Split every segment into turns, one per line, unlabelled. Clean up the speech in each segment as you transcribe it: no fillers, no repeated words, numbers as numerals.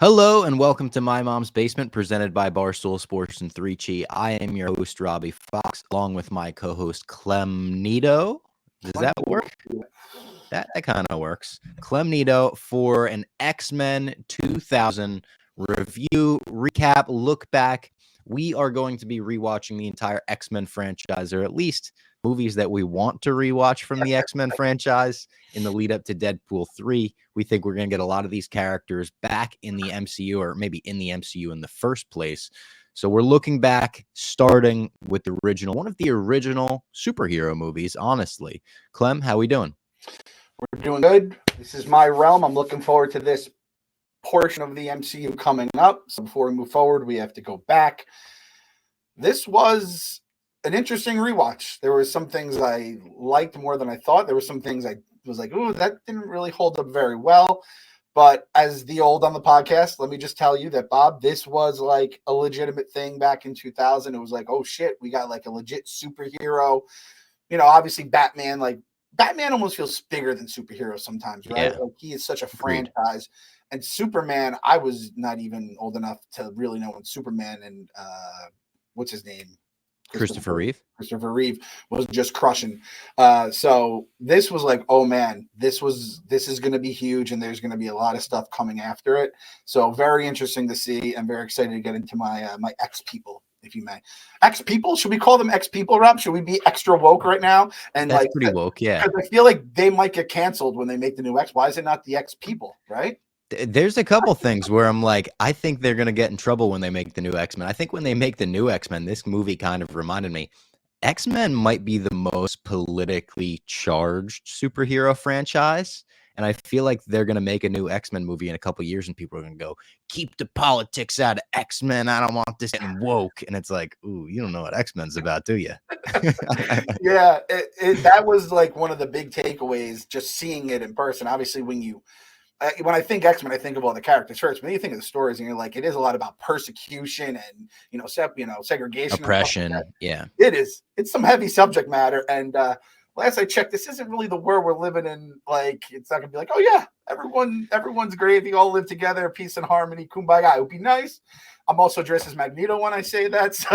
Hello and welcome to My Mom's Basement, presented by Barstool Sports and 3Chi. I am your host, Robbie Fox, along with my co-host, Clem Nito. Does that work? That kind of works. Clem Nito for an X-Men 2000 review, recap, look back. We are going to be rewatching the entire X-Men franchise, or at least movies that we want to rewatch from the X-Men franchise in the lead up to Deadpool 3. We think we're going to get a lot of these characters back in the MCU, or maybe in the MCU in the first place. So we're looking back, starting with the original, one of the original superhero movies, honestly. Clem, how we doing?
We're doing good. This is my realm. I'm looking forward to this portion of the MCU coming up. So before we move forward, we have to go back. This was an interesting rewatch. There were some things I liked more than I thought. There were some things I was like, ooh, that didn't really hold up very well. But as the old on the podcast, let me just tell you that, Bob, this was like a legitimate thing back in 2000. It was like, oh, shit, we got like a legit superhero. You know, obviously Batman almost feels bigger than superheroes sometimes, right?
Yeah.
Like he is such a franchise. And Superman, I was not even old enough to really know when Superman and what's his name?
Christopher Reeve
was just crushing. So this was like, oh man, this is going to be huge, and there's going to be a lot of stuff coming after it. So very interesting to see. I'm very excited to get into my my X people, if you may. X people? Should we call them X people, Rob? Should we be extra woke right now? And
that's
like
pretty woke, yeah.
Because I feel like they might get canceled when they make the new X. Why is it not the X people, right?
There's a couple things where I'm like, I think they're going to get in trouble when they make the new X-Men. I think when they make the new X-Men, this movie kind of reminded me, X-Men might be the most politically charged superhero franchise. And I feel like they're going to make a new X-Men movie in a couple years and people are going to go, keep the politics out of X-Men. I don't want this getting woke. And it's like, ooh, you don't know what X-Men's about, do you?
Yeah, that was like one of the big takeaways, just seeing it in person. Obviously, when I think X-Men, I think of all the characters first. But then you think of the stories, and you're like, it is a lot about persecution and segregation,
Oppression.
Like
yeah,
it is. It's some heavy subject matter. And last I checked, this isn't really the world we're living in. Like, it's not gonna be like, oh yeah, everyone's great. You all live together, peace and harmony, kumbaya. It would be nice. I'm also dressed as Magneto when I say that, so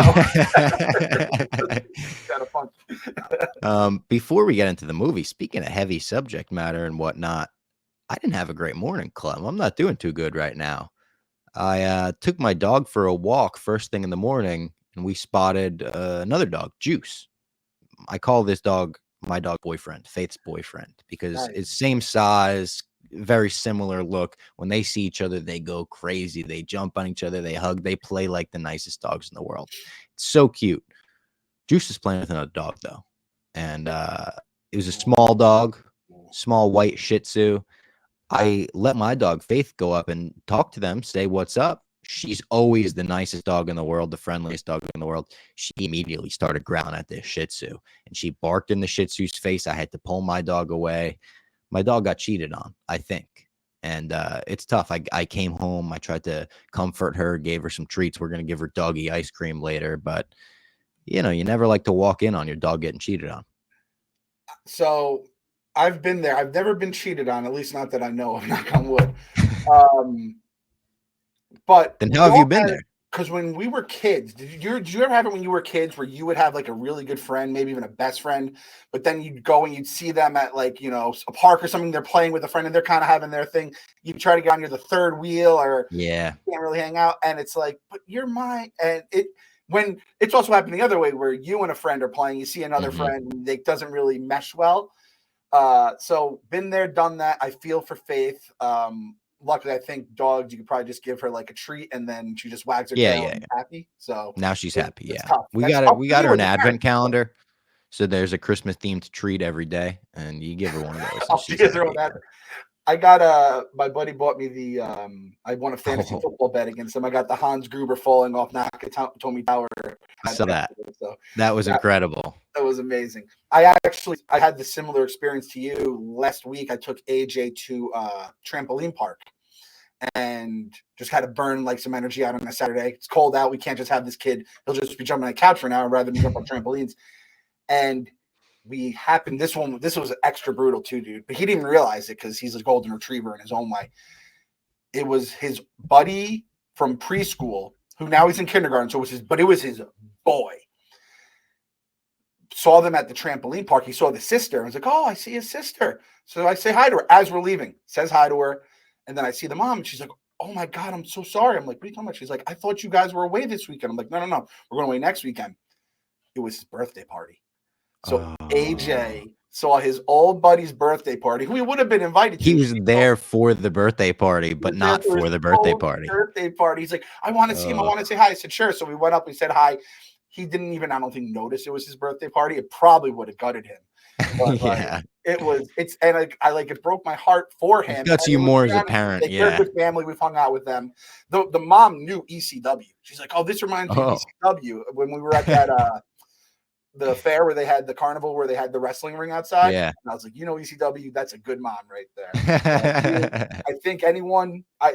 kind of fun.
Before we get into the movie, speaking of heavy subject matter and whatnot, I didn't have a great morning, Clem. I'm not doing too good right now. I took my dog for a walk first thing in the morning, and we spotted another dog, Juice. I call this dog my dog boyfriend, Faith's boyfriend, because
Nice.
it's same size, very similar look. When they see each other, they go crazy. They jump on each other. They hug. They play like the nicest dogs in the world. It's so cute. Juice is playing with another dog, though. And it was a small dog, small white Shih Tzu. I let my dog Faith go up and talk to them, say what's up. She's always the nicest dog in the world, the friendliest dog in the world. She immediately started growling at this Shih Tzu, and she barked in the Shih Tzu's face. I had to pull my dog away. My dog got cheated on, I think, and it's tough. I came home. I tried to comfort her, gave her some treats. We're going to give her doggy ice cream later, but, you know, you never like to walk in on your dog getting cheated on.
So I've been there. I've never been cheated on, at least not that I know of, knock on wood. But
then how have you been there?
Because when we were kids, did you ever have it when you were kids where you would have like a really good friend, maybe even a best friend, but then you'd go and you'd see them at like, you know, a park or something, they're playing with a friend and they're kind of having their thing. You try to get on, you're the third wheel, or
yeah,
you can't really hang out. And it's like, but you're mine. And when it's also happened the other way where you and a friend are playing, you see another friend, and it doesn't really mesh well. So been there, done that. I feel for Faith. Luckily, I think dogs, you could probably just give her like a treat and then she just wags her tail and happy. So
now she's happy. Yeah.
Tough.
We got her an advent calendar. So there's a Christmas themed treat every day, and you give her one of those.
I got my buddy bought me the I won a fantasy football bet against him. I got the Hans Gruber falling off Nakatomi Tower.
I saw that. So that was incredible.
That was amazing. I had the similar experience to you last week. I took AJ to trampoline park and just had to burn like some energy out on a Saturday. It's cold out. We can't just have this kid. He'll just be jumping on a couch for an hour rather than jump on trampolines. And we happened, this was extra brutal too, dude. But he didn't realize it because he's a golden retriever in his own way. It was his buddy from preschool, who now he's in kindergarten. So it was his boy. Saw them at the trampoline park. He saw the sister. I was like, oh, I see his sister. So I say hi to her as we're leaving. Says hi to her. And then I see the mom, and she's like, oh my God, I'm so sorry. I'm like, what are you talking about? She's like, I thought you guys were away this weekend. I'm like, no. We're going away next weekend. It was his birthday party. So AJ saw his old buddy's birthday party, who he would have been invited to.
He was there for the birthday party, but not for the birthday party.
He's like, I want to see him. I want to say hi. I said, sure. So we went up. We said hi. He didn't even, I don't think, notice it was his birthday party. It probably would have gutted him. But,
yeah.
It broke my heart for him.
It guts you more as a parent.
They're good family. We've hung out with them. The mom knew ECW. She's like, oh, this reminds me of ECW. When we were at that the fair where they had the carnival where they had the wrestling ring outside.
Yeah.
And I was like, ECW, that's a good mom right there. I think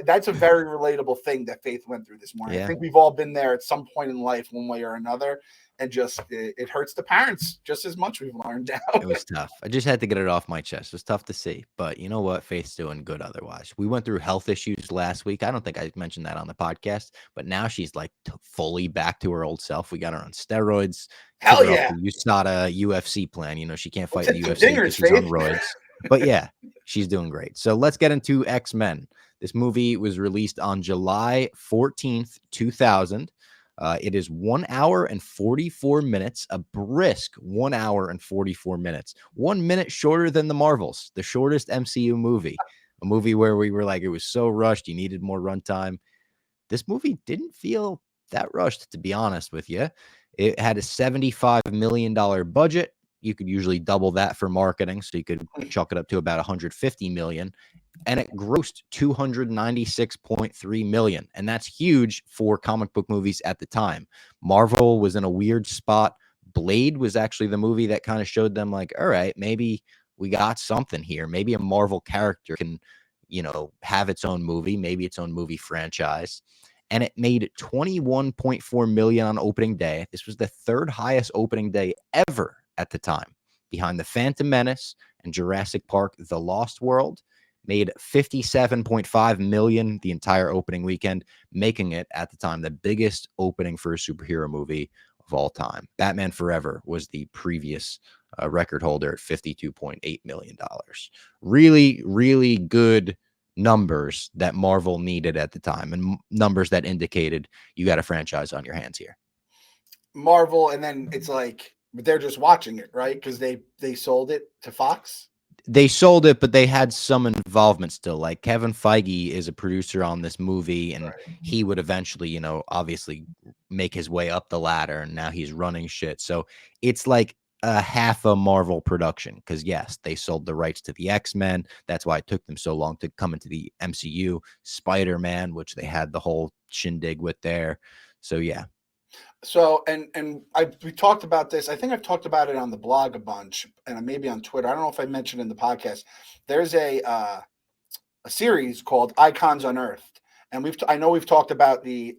that's a very relatable thing that Faith went through this morning. Yeah. I think we've all been there at some point in life, one way or another. And just it hurts the parents just as much, we've learned now.
It was tough. I just had to get it off my chest. It was tough to see. But you know what? Faith's doing good otherwise. We went through health issues last week. I don't think I mentioned that on the podcast. But now she's like fully back to her old self. We got her on steroids.
Hell yeah.
The USADA UFC plan. She can't fight in the UFC because she's on roids. But yeah, she's doing great. So let's get into XMen. This movie was released on July 14th, 2000. It is 1 hour and 44 minutes, a brisk 1 hour and 44 minutes, 1 minute shorter than the Marvels, the shortest MCU movie, a movie where we were like, it was so rushed. You needed more runtime. This movie didn't feel that rushed, to be honest with you. It had a $75 million budget. You could usually double that for marketing. So you could chalk it up to about $150 million. And it grossed $296.3 million. And that's huge for comic book movies at the time. Marvel was in a weird spot. Blade was actually the movie that kind of showed them like, all right, maybe we got something here. Maybe a Marvel character can, have its own movie, maybe its own movie franchise. And it made $21.4 million on opening day. This was the third highest opening day ever at the time, behind The Phantom Menace and Jurassic Park: The Lost World. Made $57.5 million the entire opening weekend, making it at the time the biggest opening for a superhero movie of all time. Batman Forever was the previous record holder at $52.8 million. Really, really good numbers that Marvel needed at the time, and numbers that indicated you got a franchise on your hands here.
Marvel, and then it's like they're just watching it, right? Because they sold it to Fox.
They sold it, but they had some involvement still. Like Kevin Feige is a producer on this movie, and he would eventually, obviously make his way up the ladder, and now he's running shit. So it's like a half a Marvel production because, yes, they sold the rights to the X-Men. That's why it took them so long to come into the MCU. Spider-Man, which they had the whole shindig with there. So, yeah.
So, we talked about this. I think I've talked about it on the blog a bunch, and maybe on Twitter. I don't know if I mentioned in the podcast. There's a series called Icons Unearthed, and I know we've talked about the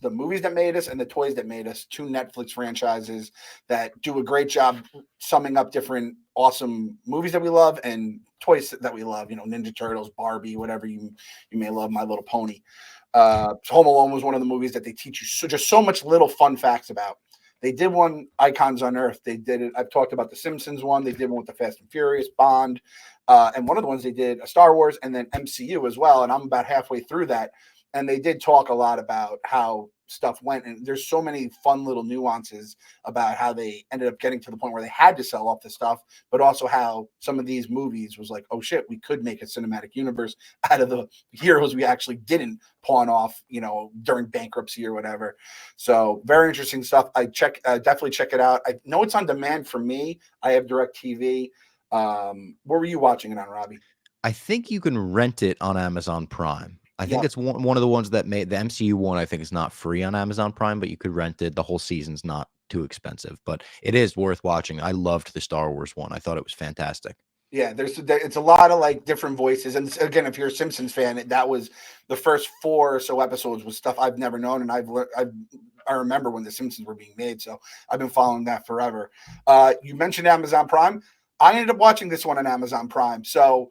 movies that made us and the toys that made us. 2 Netflix franchises that do a great job summing up different awesome movies that we love and toys that we love. Ninja Turtles, Barbie, whatever you may love, My Little Pony. Home Alone was one of the movies that they teach you so much little fun facts about. They did one, Icons Unearthed. They did it. I've talked about the Simpsons one. They did one with the Fast and Furious, Bond. And one of the ones they did, a Star Wars, and then MCU as well. And I'm about halfway through that. And they did talk a lot about how stuff went. And there's so many fun little nuances about how they ended up getting to the point where they had to sell off the stuff, but also how some of these movies was like, oh shit, we could make a cinematic universe out of the heroes we actually didn't pawn off, during bankruptcy or whatever. So very interesting stuff. Definitely check it out. I know it's on demand for me. I have DirecTV. Where were you watching it on, Robbie?
I think you can rent it on Amazon Prime. I think it's one of the ones that made the MCU one. I think it's not free on Amazon Prime, but you could rent it. The whole season's not too expensive, but it is worth watching. I loved the Star Wars one. I thought it was fantastic.
Yeah, it's a lot of like different voices. And again, if you're a Simpsons fan, that was the first 4 or so episodes was stuff I've never known. And I remember when the Simpsons were being made. So I've been following that forever. You mentioned Amazon Prime. I ended up watching this one on Amazon Prime. So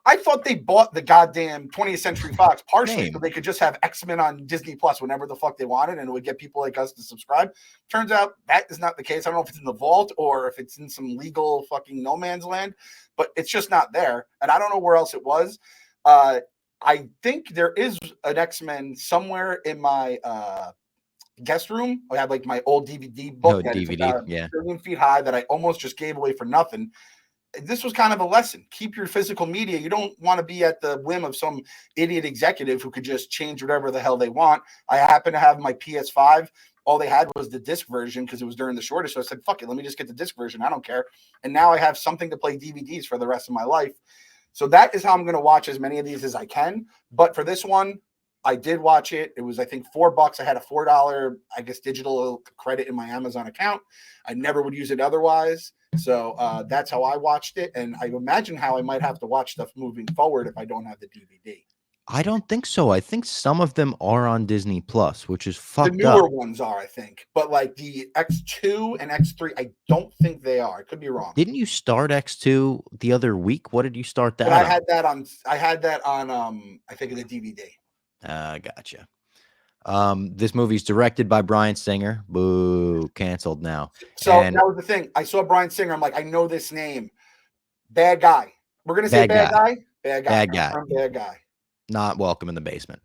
I thought they bought the goddamn 20th Century Fox partially
Same.
so they could just have X-Men on Disney Plus whenever the fuck they wanted, and it would get people like us to subscribe. Turns out that is not the case. I don't know if it's in the vault or if it's in some legal fucking no man's land, but it's just not there. And I don't know where else it was. I think there is an X-Men somewhere in my guest room. I have like my old DVD book that is about 1 billion feet high that I almost just gave away for nothing. This was kind of a lesson. Keep your physical media. You don't want to be at the whim of some idiot executive who could just change whatever the hell they want. I happen to have my PS5. All they had was the disc version because it was during the shortage. So I said, fuck it, let me just get the disc version. I don't care. And now I have something to play DVDs for the rest of my life. So that is how I'm going to watch as many of these as I can. But for this one, I did watch it. It was, I think, $4. I had a $4, I guess, digital credit in my Amazon account. I never would use it otherwise. So that's how I watched it. And I imagine how I might have to watch stuff moving forward if I don't have the DVD.
I don't think so. I think some of them are on Disney Plus, which is fucked up.
The newer ones are, I think. But like the X2 and X3, I don't think they are. I could be wrong.
Didn't you start X2 the other week? What did you start that
but
on?
I had that on I think the DVD.
Gotcha. This movie's directed by Bryan Singer. Boo, canceled now.
So that was the thing. I saw Bryan Singer. I'm like, I know this name. Bad guy. We're gonna say bad guy. Bad guy. Bad guy.
Not welcome in the basement.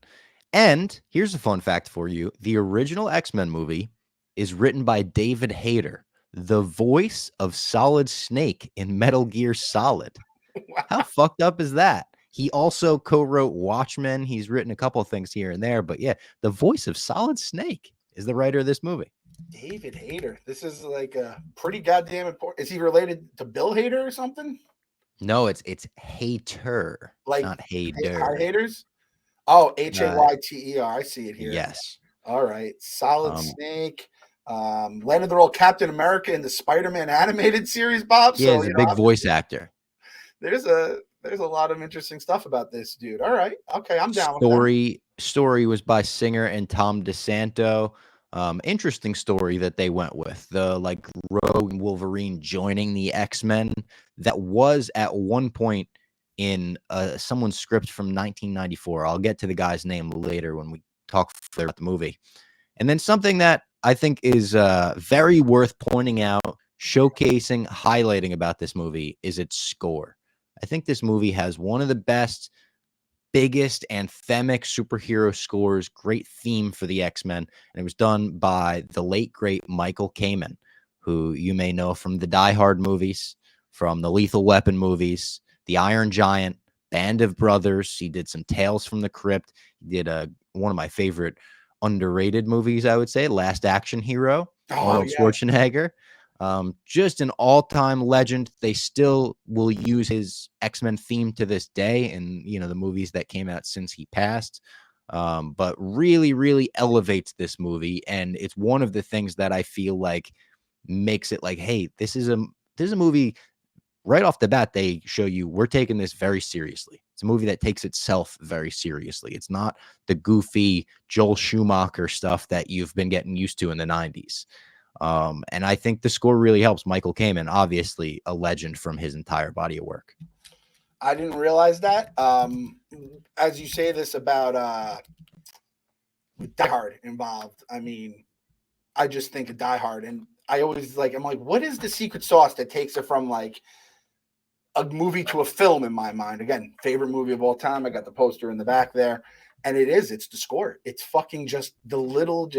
And here's a fun fact for you: the original X-Men movie is written by David Hayter, the voice of Solid Snake in Metal Gear Solid. Wow. How fucked up is that? He also co-wrote Watchmen. He's written a couple of things here and there, but yeah, the voice of Solid Snake is the writer of this movie.
David Hayter. This is like a pretty goddamn important. Is he related to Bill Hader or something?
No, it's Hayter, like not Hayter.
Haters? Oh, Hayter. I see it here.
Yes.
All right. Solid Snake. Landed the role Captain America in the Spider-Man animated series, Bob.
Yeah, he's a big voice actor.
There's a lot of interesting stuff about this dude. All right. Okay, I'm down
with that. Story was by Singer and Tom DeSanto. Interesting story that they went with. The like Rogue Wolverine joining the X-Men. That was at one point in someone's script from 1994. I'll get to the guy's name later when we talk further about the movie. And then something that I think is very worth pointing out, showcasing, highlighting about this movie is its score. I think this movie has one of the best, biggest anthemic superhero scores, great theme for the X-Men, and it was done by the late, great Michael Kamen, who you may know from the Die Hard movies, from the Lethal Weapon movies, The Iron Giant, Band of Brothers. He did some Tales from the Crypt. He did one of my favorite underrated movies, I would say, Last Action Hero, Arnold Schwarzenegger. Just an all-time legend. They still will use his X-Men theme to this day in, the movies that came out since he passed. But really, really elevates this movie. And it's one of the things that I feel like makes it like, hey, this is a movie right off the bat. They show you we're taking this very seriously. It's a movie that takes itself very seriously. It's not the goofy Joel Schumacher stuff that you've been getting used to in the 90s. And I think the score really helps. Michael Kamen, obviously a legend from his entire body of work.
I didn't realize that. As you say this about Die Hard involved, I mean, I just think of Die Hard, and I always I'm like, what is the secret sauce that takes it from like a movie to a film in my mind? Again, favorite movie of all time. I got the poster in the back there, and it's the score. It's fucking just the little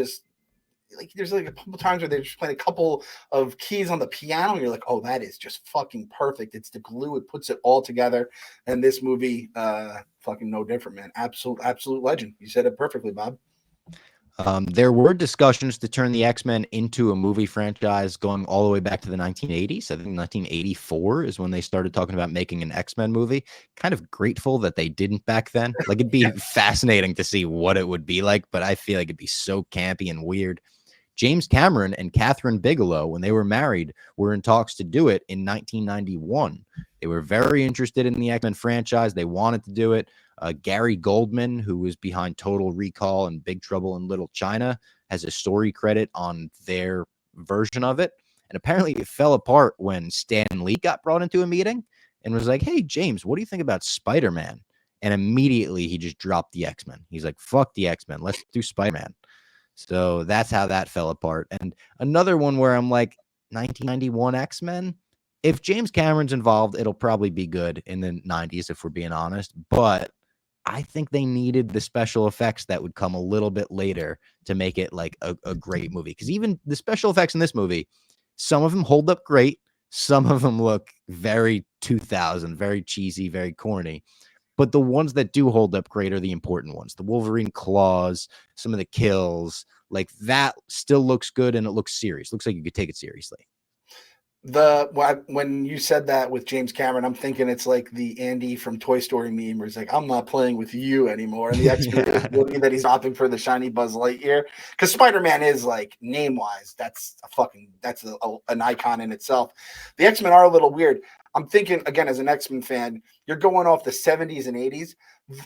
like there's like a couple times where they're just playing a couple of keys on the piano and you're like, oh, that is just fucking perfect. It's the glue. It puts it all together. And this movie, fucking no different, man. Absolute legend. You said it perfectly, Bob.
There were discussions to turn the X-Men into a movie franchise going all the way back to the 1980s. I think 1984 is when they started talking about making an X-Men movie. Kind of grateful that they didn't back then. Like it'd be fascinating to see what it would be like, but I feel like it'd be so campy and weird. James Cameron and Catherine Bigelow, when they were married, were in talks to do it in 1991. They were very interested in the X-Men franchise. They wanted to do it. Gary Goldman, who was behind Total Recall and Big Trouble in Little China, has a story credit on their version of it. And apparently it fell apart when Stan Lee got brought into a meeting. and was like, "Hey, James, what do you think about Spider-Man?" And immediately he just dropped the X-Men. He's like, "Fuck the X-Men. Let's do Spider-Man." So that's how that fell apart. And another one where I'm like, 1991 X-Men. If James Cameron's involved, it'll probably be good in the 90s, if we're being honest. But I think they needed the special effects that would come a little bit later to make it like a great movie. Because even the special effects in this movie, some of them hold up great. Some of them look very 2000, very cheesy, very corny. But the ones that do hold up great are the important ones. The Wolverine claws, some of the kills, like that still looks good and it looks serious. Looks like you could take it seriously.
When you said that with James Cameron, I'm thinking it's like the Andy from Toy Story meme where he's like, "I'm not playing with you anymore." And the X-Men Woody that he's opting for the shiny Buzz Lightyear, because Spider-Man is like name-wise, that's an icon in itself. The X-Men are a little weird. I'm thinking again as an X-Men fan, you're going off the 70s and 80s.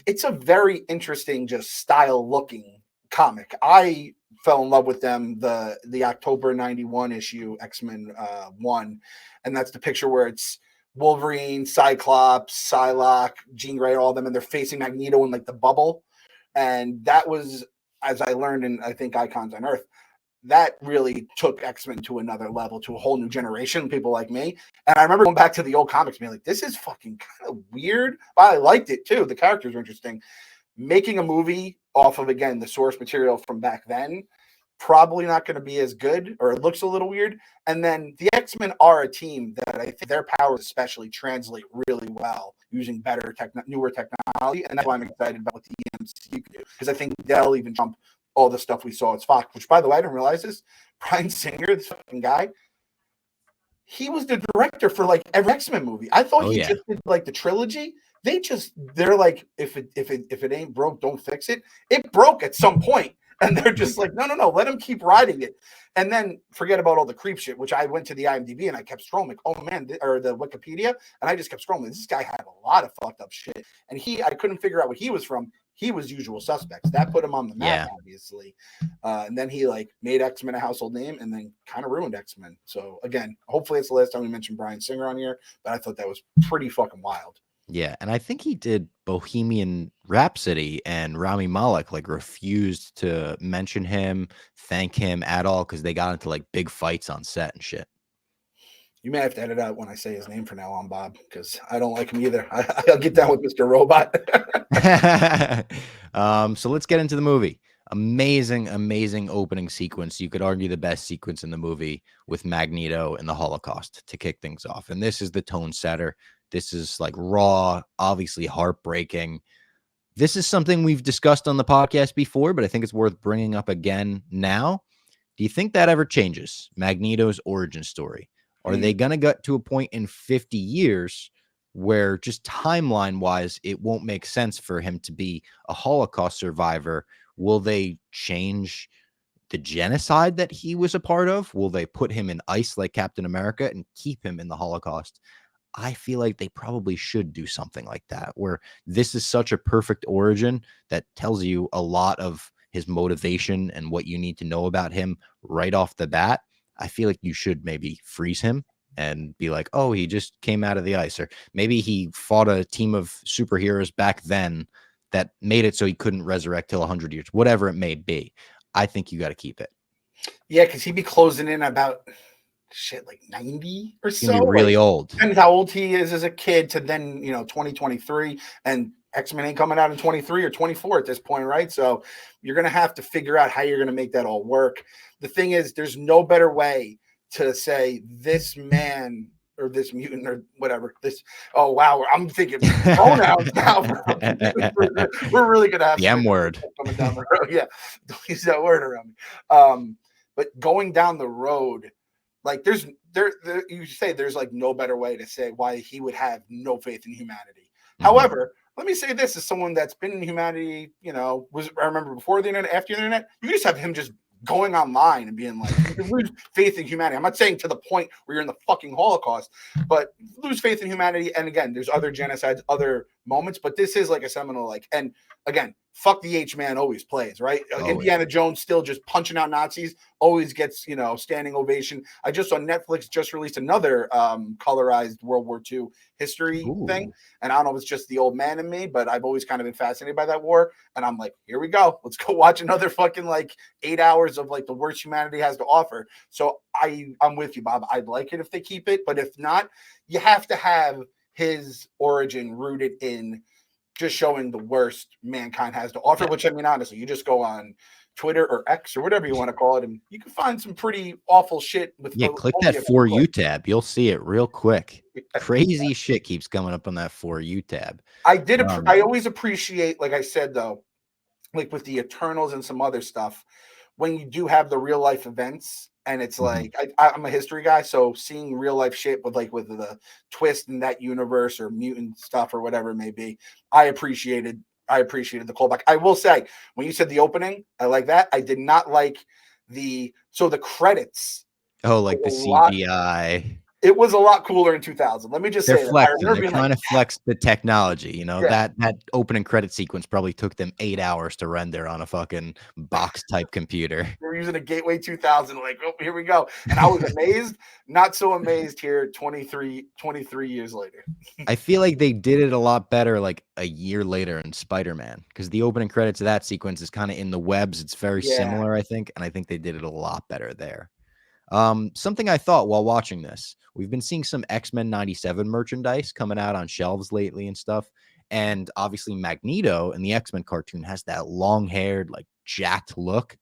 It's a very interesting, just style looking comic. I fell in love with them the October 91 issue X-Men 1, and that's the picture where it's Wolverine, Cyclops, Psylocke, Jean Grey, all of them, and they're facing Magneto in like the bubble. And that was, as I learned in I think Icons on Earth, that really took X-Men to another level, to a whole new generation, people like me. And I remember going back to the old comics being like, this is fucking kind of weird, but I liked it too. The characters were interesting. Making a movie off of, again, the source material from back then, probably not going to be as good, or it looks a little weird. And then the X-Men are a team that I think their powers especially translate really well using newer technology. And that's why I'm excited about what the MCU can do, because I think they'll even trump all the stuff we saw at Fox, which, by the way, I didn't realize this. Bryan Singer, this fucking guy, he was the director for like every X-Men movie. I thought just did like the trilogy. They're like, if it ain't broke, don't fix it. It broke at some point, and they're just like, no, let him keep riding it, and then forget about all the creep shit. Which I went to the IMDb and I kept scrolling, like, oh man, or the Wikipedia, and I just kept scrolling. This guy had a lot of fucked up shit, and I couldn't figure out what he was from. He was Usual Suspects. That put him on the map, obviously. And then he like made X-Men a household name, and then kind of ruined X-Men. So again, hopefully it's the last time we mentioned Bryan Singer on here, but I thought that was pretty fucking wild.
Yeah, and I think he did Bohemian Rhapsody, and Rami Malek like refused to mention him, thank him at all, because they got into like big fights on set and shit.
You may have to edit out when I say his name from now on, Bob, because I don't like him either. I'll get down with Mr. Robot.
So let's get into the movie. Amazing opening sequence. You could argue the best sequence in the movie, with Magneto and the Holocaust to kick things off. And this is the tone setter. This is like raw, obviously heartbreaking. This is something we've discussed on the podcast before, but I think it's worth bringing up again now. Do you think that ever changes? Magneto's origin story? Are they going to get to a point in 50 years where just timeline-wise, it won't make sense for him to be a Holocaust survivor? Will they change the genocide that he was a part of? Will they put him in ice like Captain America and keep him in the Holocaust? I feel like they probably should do something like that, where this is such a perfect origin that tells you a lot of his motivation and what you need to know about him right off the bat. I feel like you should maybe freeze him and be like, oh, he just came out of the ice, or maybe he fought a team of superheroes back then that made it so he couldn't resurrect till 100 years, whatever it may be. I think you got to keep it.
Yeah, because he'd be closing in about like 90 or so.
He'd be really old.
Depends how old he is as a kid to then, 2023, and X-Men ain't coming out in 23 or 24 at this point, right? So you're going to have to figure out how you're going to make that all work. The thing is, there's no better way to say this man or this mutant or whatever. Oh, wow. I'm thinking pronouns now. We're really going to have
the M word
coming down the road. Yeah. Don't use that word around me. But going down the road, like you say there's like no better way to say why he would have no faith in humanity. Mm-hmm. However, let me say this as someone that's been in humanity, I remember before the internet, after the internet, you just have him just going online and being like, you lose faith in humanity. I'm not saying to the point where you're in the fucking Holocaust, but lose faith in humanity. And again, there's other genocides, other moments, but this is like a seminal, like, and again, fuck the H-Man always plays, right? Indiana Jones still just punching out Nazis, always gets, standing ovation. I just saw Netflix just released another colorized World War II history thing. And I don't know if it's just the old man in me, but I've always kind of been fascinated by that war. And I'm like, here we go. Let's go watch another fucking 8 hours of the worst humanity has to offer. So I'm with you, Bob. I'd like it if they keep it, but if not, you have to have his origin rooted in just showing the worst mankind has to offer, which, I mean, honestly, you just go on Twitter or X or whatever you want to call it, and you can find some pretty awful shit.
Click that For You tab. You'll see it real quick. Crazy shit keeps coming up on that For You tab.
I always appreciate, like I said, though, like with the Eternals and some other stuff, when you do have the real life events. And it's like, I'm a history guy, so seeing real life shit with the twist in that universe or mutant stuff or whatever it may be, I appreciated the callback. I will say, when you said the opening, I like that. I did not like the credits.
Oh, like the CGI.
It was a lot cooler in 2000. Let me just say
that. They're trying to flex the technology. That opening credit sequence probably took them 8 hours to render on a fucking box type computer.
We're using a Gateway 2000. Like, oh, here we go. And I was amazed, not so amazed here 23 years later.
I feel like they did it a lot better like a year later in Spider-Man, because the opening credits of that sequence is kind of in the webs. It's very similar, I think. And I think they did it a lot better there. Something I thought while watching this, we've been seeing some XMen 97 merchandise coming out on shelves lately and stuff. And obviously Magneto in the X-Men cartoon has that long-haired, jacked look.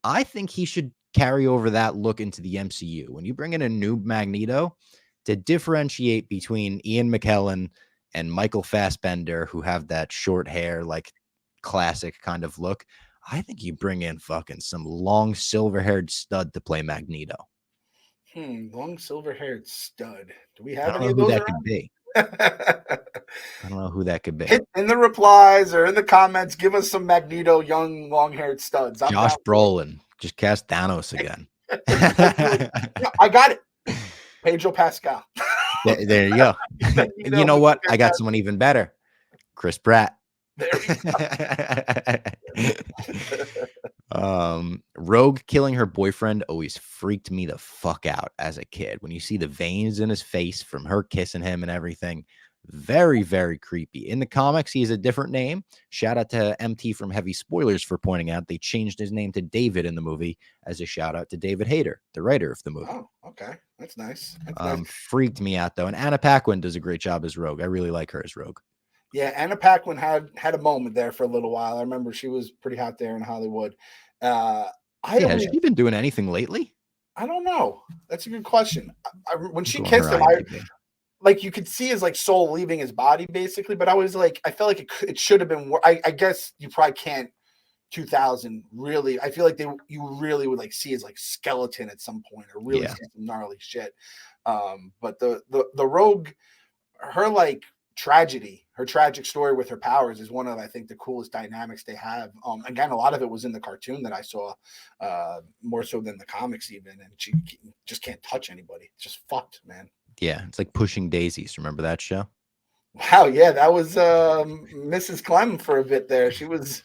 I think he should carry over that look into the MCU. When you bring in a new Magneto, to differentiate between Ian McKellen and Michael Fassbender, who have that short hair, classic kind of look, I think you bring in fucking some long silver-haired stud to play Magneto.
Long silver-haired stud. Do we have
any of those? That could be. I don't know who that could be.
Hit in the replies or in the comments, give us some Magneto young long-haired studs.
Josh Brolin. Just cast Thanos again.
I got it. Pedro Pascal.
There you go. You know what? I got someone even better. Chris Pratt.
There we
go. Rogue killing her boyfriend always freaked me the fuck out as a kid. When you see the veins in his face from her kissing him and everything, very, very creepy. In the comics, he has a different name. Shout out to MT from Heavy Spoilers for pointing out they changed his name to David in the movie as a shout out to David Hayter, the writer of the movie.
Oh, okay. That's nice.
Freaked me out though. And Anna Paquin does a great job as Rogue. I really like her as Rogue.
Yeah, Anna Paquin had a moment there for a little while. I remember she was pretty hot there in Hollywood.
Has she been doing anything lately?
I don't know. That's a good question. When she kissed him, you could see his soul leaving his body basically. But I was I felt like it should have been. I guess you probably can't. 2000 really. I feel like you really would see his skeleton at some point or really see some gnarly shit. But the Rogue, her tragedy, her tragic story with her powers is one of, I think, the coolest dynamics they have. Again, a lot of it was in the cartoon that I saw, more so than the comics even, and she just can't touch anybody. It's just fucked, man.
Yeah, it's like Pushing Daisies. Remember that show?
Wow, yeah, that was Mrs. Clem for a bit there. She was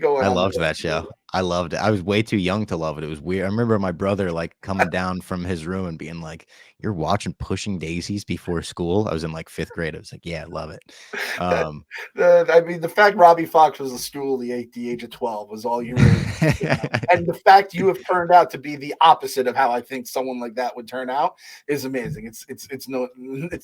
going.
I loved that show. I loved it. I was way too young to love it. It was weird. I remember my brother coming down from his room and being like, "You're watching Pushing Daisies before school?" I was in 5th grade. I was like, "Yeah, I love it."
I mean, the fact Robbie Fox was a stool at the age of 12 was all you really. And the fact you have turned out to be the opposite of how I think someone like that would turn out is amazing. It's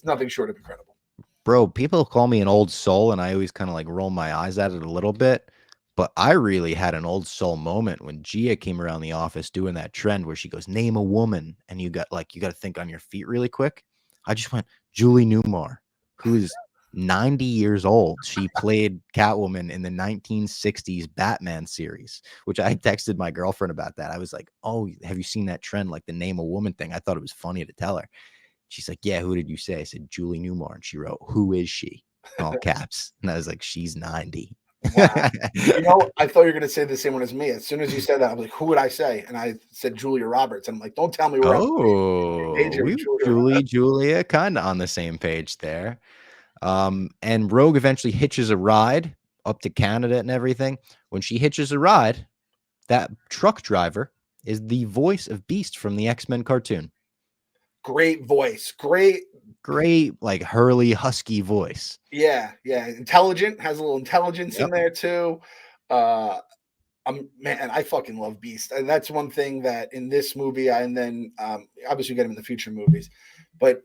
nothing short of incredible.
Bro, people call me an old soul, and I always kind of roll my eyes at it a little bit. But I really had an old soul moment when Gia came around the office doing that trend where she goes, "Name a woman," and you got to think on your feet really quick. I just went, Julie Newmar, who is 90 years old. She played Catwoman in the 1960s Batman series, which I texted my girlfriend about that. I was like, "Oh, have you seen that trend, the name a woman thing?" I thought it was funny to tell her. She's like, "Yeah, who did you say?" I said, "Julie Newmar." And she wrote, "Who is she?" in all caps. And I was like, "She's 90.
Wow. I thought you were going to say the same one as me. As soon as you said that, I was like, "Who would I say?" And I said Julia Roberts. And I'm like, "Don't tell me where."
Julia, kind of on the same page there. And Rogue eventually hitches a ride up to Canada and everything. When she hitches a ride, that truck driver is the voice of Beast from the X-Men cartoon.
Great voice. Great,
like Hurley husky voice.
yeah. Intelligent, has a little intelligence in there too. Man, I fucking love Beast, and that's one thing that in this movie, and then obviously get him in the future movies, but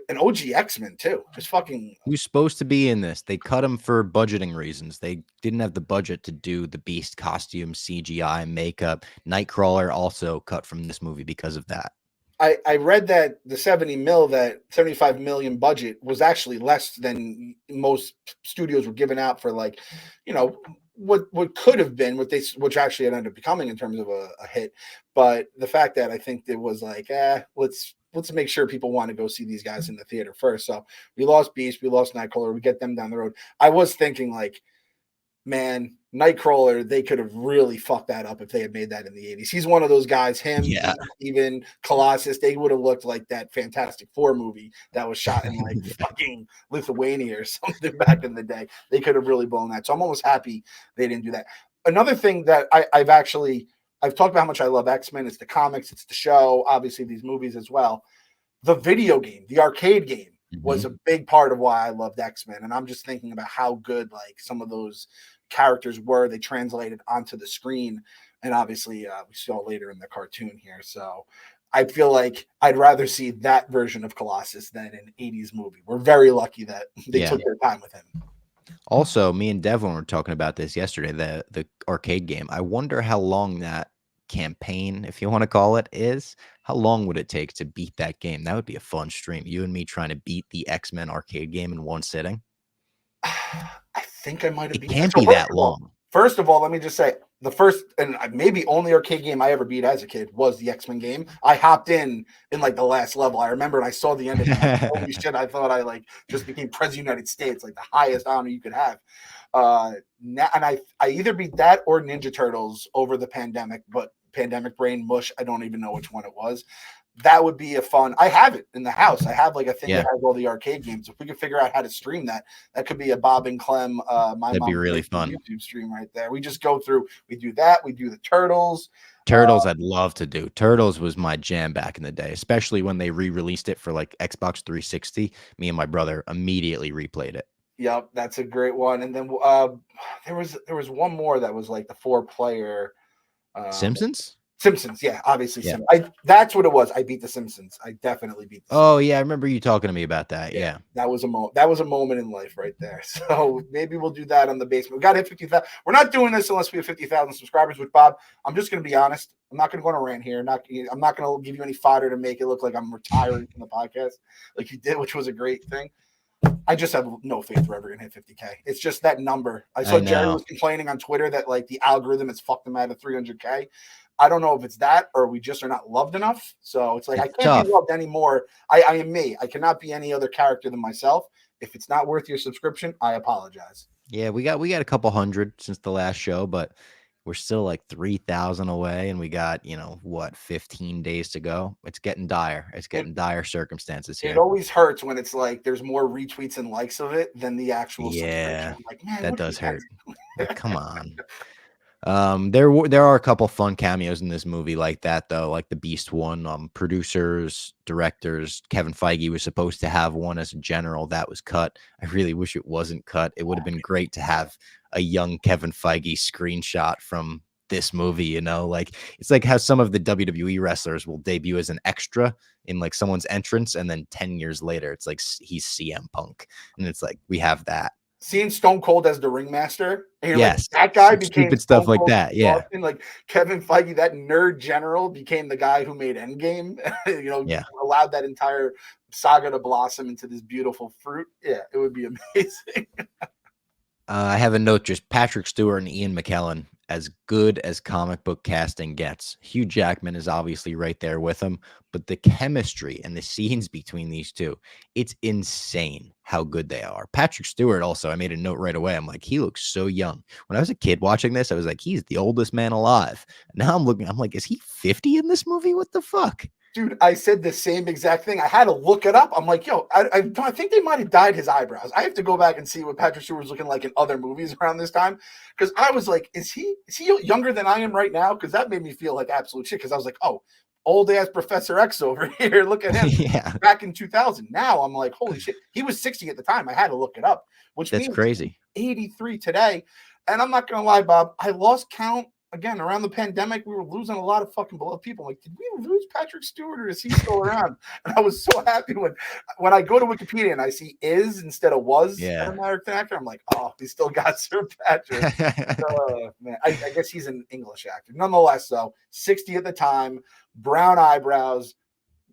an OG X-Men too. Just fucking.
Who's supposed to be in this? They cut him for budgeting reasons. They didn't have the budget to do the Beast costume, CGI, makeup. Nightcrawler also cut from this movie because of that.
I read that the 75 million budget was actually less than most studios were giving out for, like, what could have been which actually ended up becoming in terms of a hit. But the fact that I think it was like, let's make sure people want to go see these guys in the theater first. So we lost Beast, we lost Nightcrawler, we get them down the road. I was thinking, like, man, Nightcrawler, they could have really fucked that up if they had made that in the 80s. He's one of those guys, even Colossus, they would have looked like that Fantastic Four movie that was shot in like fucking Lithuania or something back in the day. They could have really blown that. So I'm almost happy they didn't do that. Another thing that I've talked about how much I love X-Men. It's the comics, it's the show, obviously these movies as well. The video game, the arcade game, was a big part of why I loved X-Men. And I'm just thinking about how good, like, some of those characters were. They translated onto the screen, and obviously we saw later in the cartoon here. So I feel like I'd rather see that version of Colossus than an 80s movie. We're very lucky that they took their time with him.
Also, me and Devon were talking about this yesterday, the arcade game. I wonder how long that campaign, if you want to call it, is. How long would it take to beat that game? That would be a fun stream. You and me trying to beat the X-Men arcade game in one sitting.
I think I might have.
It can't be that long.
First of all, let me just say, the first and maybe only arcade game I ever beat as a kid was the X-Men game. I hopped in like the last level. I remember, and I saw the end of it. Holy shit! I thought I like just became President of the United States, like the highest honor you could have. And I either beat that or Ninja Turtles over the pandemic, but pandemic brain mush. I don't even know which one it was. That would be a fun. I have it in the house. I have like a thing that has all the arcade games. If we could figure out how to stream that, that could be a Bob and Clem. That'd
be really fun.
YouTube stream right there. We just go through. We do that. We do the Turtles.
I'd love to do. Turtles was my jam back in the day, especially when they re-released it for like Xbox 360. Me and my brother immediately replayed it.
Yep, that's a great one. And then there was one more that was like the 4-player.
Simpsons?
Simpsons, yeah, obviously. Yeah. That's what it was. I beat the Simpsons. I definitely beat the
Simpsons. Yeah, I remember you talking to me about that. Yeah.
That was a moment in life right there. So maybe we'll do that on the basement. We got to hit 50,000. We're not doing this unless we have 50,000 subscribers with Bob. I'm just going to be honest. I'm not going to go on a rant here. I'm not going to give you any fodder to make it look like I'm retiring from the podcast like you did, which was a great thing. I just have no faith we're ever going to hit 50K. It's just that number. I saw Jerry was complaining on Twitter that like the algorithm has fucked him out of 300K. I don't know if it's that or we just are not loved enough. So it's like, I can't be loved anymore. I am me. I cannot be any other character than myself. If it's not worth your subscription, I apologize.
Yeah, we got a couple hundred since the last show, but we're still like 3,000 away, and we got 15 days to go. It's getting dire. It's getting dire circumstances here.
It always hurts when it's like there's more retweets and likes of it than the actual subscription. Like, man,
that does hurt. Come on. There are a couple fun cameos in this movie like that, though, like the Beast one. Producers, directors, Kevin Feige was supposed to have one as a general that was cut. I really wish it wasn't cut. It would have been great to have a young Kevin Feige screenshot from this movie, like it's like how some of the WWE wrestlers will debut as an extra in like someone's entrance, and then 10 years later it's like he's CM Punk, and it's like we have that.
Seeing Stone Cold as the ringmaster, and
yes,
like, that guy became
stupid stuff like that. Yeah,
like Kevin Feige, that nerd general, became the guy who made Endgame. Allowed that entire saga to blossom into this beautiful fruit. Yeah, it would be amazing.
I have a note: just Patrick Stewart and Ian McKellen, as good as comic book casting gets. Hugh Jackman is obviously right there with him, but the chemistry and the scenes between these two, it's insane how good they are. Patrick Stewart also, I made a note right away. I'm like, he looks so young. When I was a kid watching this, I was like, he's the oldest man alive. Now I'm like, is he 50 in this movie? What the fuck?
Dude, I said the same exact thing. I had to look it up. I'm like, yo, I think they might have dyed his eyebrows. I have to go back and see what Patrick Stewart was looking like in other movies around this time. Because I was like, is he younger than I am right now? Because that made me feel like absolute shit. Because I was like, oh, old ass Professor X over here. Look at him.
Yeah,
Back in 2000. Now I'm like, holy shit. He was 60 at the time. I had to look it up, which
that's
means
crazy.
83 today. And I'm not going to lie, Bob, I lost count. Again, around the pandemic, we were losing a lot of fucking beloved people. Like, did we lose Patrick Stewart or is he still around? And I was so happy when I go to Wikipedia and I see is instead of was an American actor. I'm like, oh, he still got Sir Patrick. Man, I guess he's an English actor. Nonetheless, though, 60 at the time, brown eyebrows,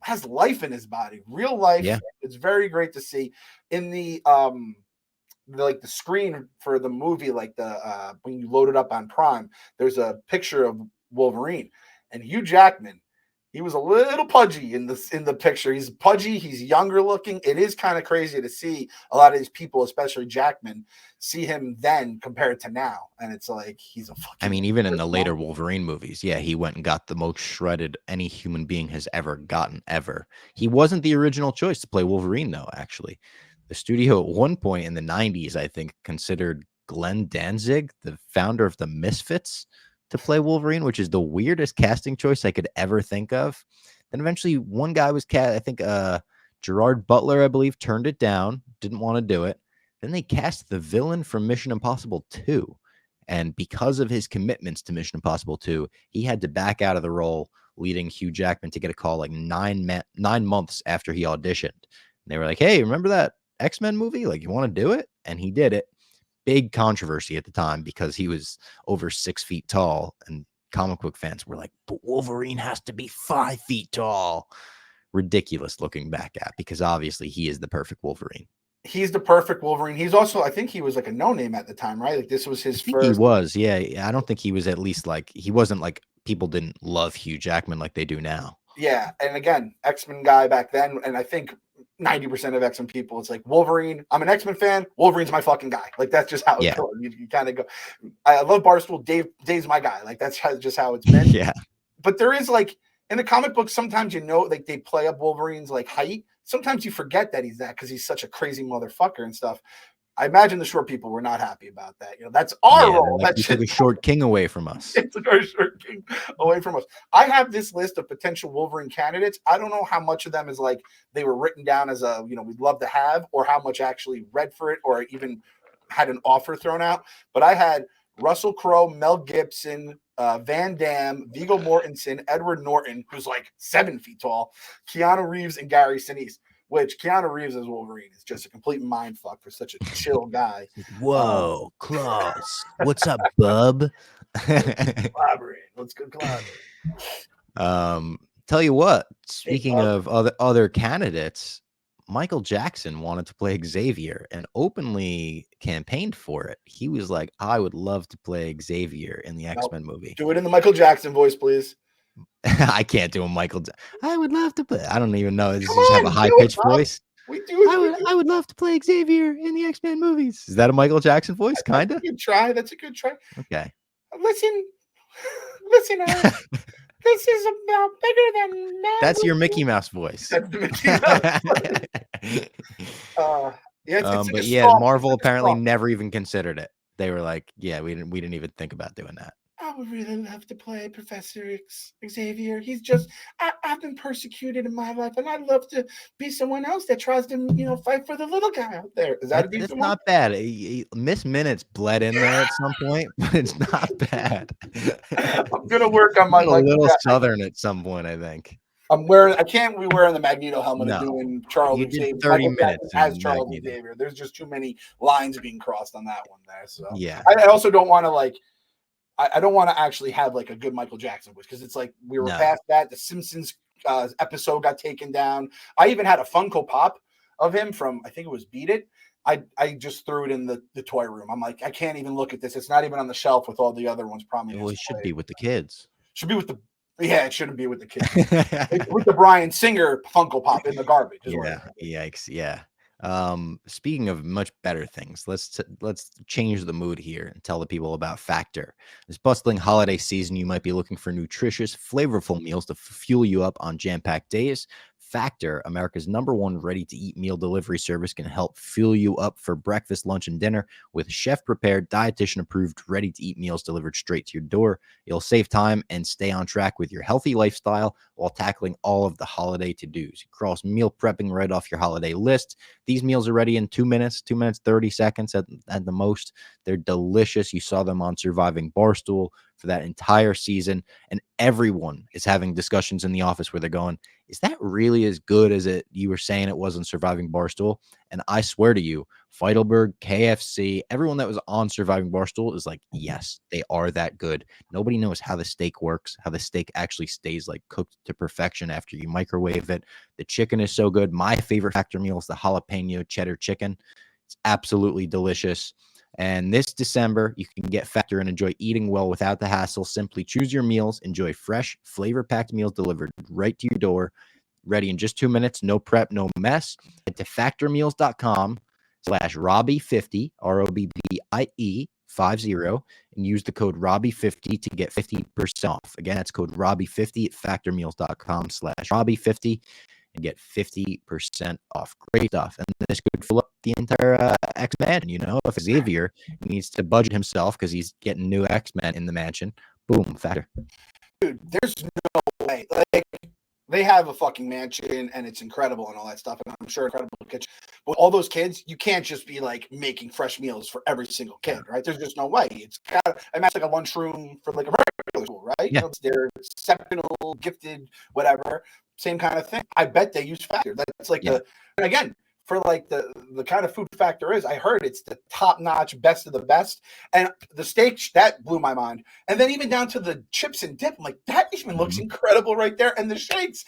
has life in his body, real life.
Yeah.
It's very great to see. In the screen for the movie, like the when you load it up on Prime, there's a picture of Wolverine and Hugh Jackman. He was a little pudgy in the picture. He's pudgy. He's younger looking. It is kind of crazy to see a lot of these people, especially Jackman, see him then compared to now. And it's like he's a fucking.
I mean, even in the later Wolverine movies, yeah, he went and got the most shredded any human being has ever gotten ever. He wasn't the original choice to play Wolverine, though. Actually, the studio at one point in the 90s, I think, considered Glenn Danzig, the founder of the Misfits, to play Wolverine, which is the weirdest casting choice I could ever think of. Then eventually one guy was cast, I think Gerard Butler, I believe, turned it down, didn't want to do it. Then they cast the villain from Mission Impossible 2. And because of his commitments to Mission Impossible 2, he had to back out of the role, leading Hugh Jackman to get a call like 9 months after he auditioned. And they were like, hey, remember that XMen movie? Like, you want to do it? And he did it. Big controversy at the time because he was over 6 feet tall, and comic book fans were like, but Wolverine has to be 5 feet tall. Ridiculous looking back at, because obviously he is the perfect Wolverine.
He's the perfect Wolverine. He's also, I think he was like a no-name at the time, right? Like this was his first.
He was, yeah. I don't think he was, at least like, he wasn't like, people didn't love Hugh Jackman like they do now.
Yeah, and again, X-Men guy back then, and I think 90% of X-Men people, it's like Wolverine. I'm an X-Men fan. Wolverine's my fucking guy. Like that's just how it goes. You kind of go. I love Barstool. Dave's my guy. Like that's just how it's been.
Yeah.
But there is like in the comic books, sometimes like they play up Wolverine's like height. Sometimes you forget that he's that because he's such a crazy motherfucker and stuff. I imagine the short people were not happy about that. You know, that's our role.
Like, you took a short king away from us.
It took our short king away from us. I have this list of potential Wolverine candidates. I don't know how much of them is like they were written down as a, we'd love to have, or how much actually read for it or even had an offer thrown out. But I had Russell Crowe, Mel Gibson, Van Damme, Viggo Mortensen, Edward Norton, who's like 7 feet tall, Keanu Reeves, and Gary Sinise. Which Keanu Reeves as Wolverine is just a complete mind fuck for such a chill guy.
Whoa, Klaus. What's up, bub?
Collaborate. Let's go collaborate.
Tell you what, speaking of other candidates, Michael Jackson wanted to play Xavier and openly campaigned for it. He was like, I would love to play Xavier in the X-Men movie.
Do it in the Michael Jackson voice, please.
I can't do a Michael. I would love to play. I don't even know. Does he just have a high pitched voice?
We do.
I would love to play Xavier in the X-Men movies. Is that a Michael Jackson voice? Kind of.
That's a good try.
Okay.
Listen. This is about bigger than that.
That's your Mickey Mouse voice.
That's the Mickey Mouse.
But yeah, Marvel apparently never even considered it. They were like, yeah, we didn't even think about doing that.
I would really love to play Professor Xavier. He's I've been persecuted in my life, and I'd love to be someone else that tries to, fight for the little guy out there. Is that a decent one?
Not bad. Miss Minutes bled in there at some point, but it's not bad.
I'm gonna work on my
a little Southern at some point, I think.
I can't be wearing the Magneto helmet and doing Charles
Xavier. 30 minutes
as Charles Xavier. There's just too many lines being crossed on that one there. So
yeah,
I also don't want to I don't want to actually have like a good Michael Jackson voice because it's like we were past that. The Simpsons episode got taken down. I even had a Funko Pop of him from, I think it was Beat It. I just threw it in the toy room. I'm like, I can't even look at this. It's not even on the shelf with all the other ones. Probably.
Well, it should be with the kids.
Should be with the. Yeah, it shouldn't be with the kids. With the Bryan Singer Funko Pop in the garbage.
Yeah, yikes. Yeah. Speaking of much better things, let's change the mood here and tell the people about Factor. This bustling holiday season, you might be looking for nutritious, flavorful meals to fuel you up on jam-packed days. Factor, America's #1 ready-to-eat meal delivery service, can help fuel you up for breakfast, lunch, and dinner with chef-prepared, dietitian-approved, ready-to-eat meals delivered straight to your door. You'll save time and stay on track with your healthy lifestyle while tackling all of the holiday to-dos. You cross meal prepping right off your holiday list. These meals are ready in 2 minutes, 2 minutes, 30 seconds at the most. They're delicious. You saw them on Surviving Barstool for that entire season. And everyone is having discussions in the office where they're going, is that really as good as you were saying it was on Surviving Barstool? And I swear to you, Feidelberg, KFC, everyone that was on Surviving Barstool is like, yes, they are that good. Nobody knows how the steak works, how the steak actually stays like cooked to perfection after you microwave it. The chicken is so good. My favorite Factor meal is the jalapeno cheddar chicken. It's absolutely delicious. And this December, you can get Factor and enjoy eating well without the hassle. Simply choose your meals, enjoy fresh, flavor-packed meals delivered right to your door, ready in just 2 minutes, no prep, no mess. Head to factormeals.com/Robbie50, ROBBIE 50, and use the code Robbie50 to get 50% off. Again, that's code Robbie50 at factormeals.com/Robbie50 and get 50% off. Great stuff. And this could fill up the entire X-Men. You know, if Xavier needs to budget himself because he's getting new X-Men in the mansion, boom, Factor.
Dude, there's no way. Like, they have a fucking mansion and it's incredible and all that stuff. And I'm sure incredible kitchen. But all those kids, you can't just be like making fresh meals for every single kid, right? There's just no way. It's got to imagine like a lunchroom for like a regular school, right?
Yeah.
You know, they're exceptional, gifted, whatever. Same kind of thing. I bet they use Factor. That's like and again, for like the kind of food Factor is, I heard it's the top-notch, best of the best. And the steak, that blew my mind. And then even down to the chips and dip, I'm like, that even looks incredible right there. And the shakes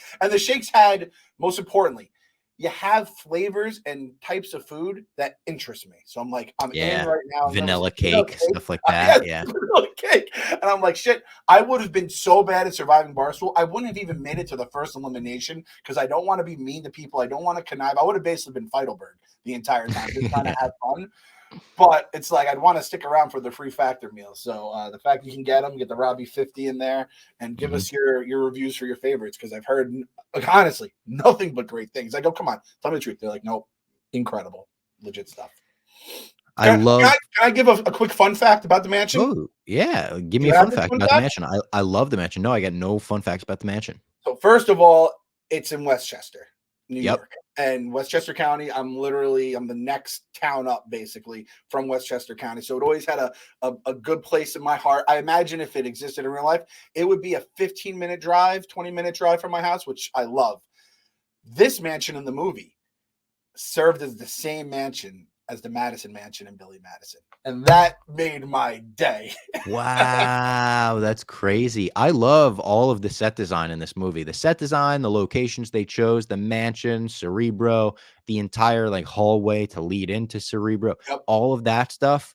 had, most importantly, you have flavors and types of food that interest me. So I'm like, I'm in right now.
Vanilla cake, stuff like that.
Vanilla cake. And I'm like, shit, I would have been so bad at Surviving Barstool. I wouldn't have even made it to the first elimination because I don't want to be mean to people. I don't want to connive. I would have basically been Feidelberg the entire time, just trying to have fun. But it's like I'd want to stick around for the free Factor meal. So the fact you can get them, get the Robbie 50 in there, and give us your reviews for your favorites, because I've heard, honestly, nothing but great things. I go, come on, tell me the truth. They're like, nope, incredible, legit stuff. Can I give a quick fun fact about the mansion?
Oh, yeah. Give me a fun fact about the mansion. I love the mansion. No, I got no fun facts about the mansion.
So first of all, it's in Westchester, New York. And Westchester County, I'm the next town up basically from Westchester County. So it always had a good place in my heart. I imagine if it existed in real life, it would be a 15-minute drive, 20-minute drive from my house, which I love. This mansion in the movie served as the same mansion as the Madison Mansion and Billy Madison. And that made my day.
Wow, that's crazy. I love all of the set design in this movie. The set design, the locations they chose, the mansion, Cerebro, the entire like hallway to lead into Cerebro, all of that stuff,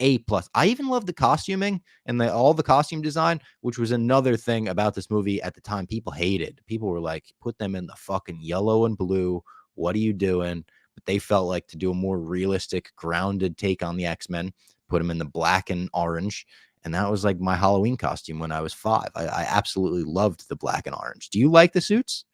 A+. I even love the costuming and all the costume design, which was another thing about this movie at the time people hated. People were like, put them in the fucking yellow and blue. What are you doing? But they felt like to do a more realistic, grounded take on the X-Men, put them in the black and orange. And that was like my Halloween costume when I was 5. I absolutely loved the black and orange. Do you like the suits?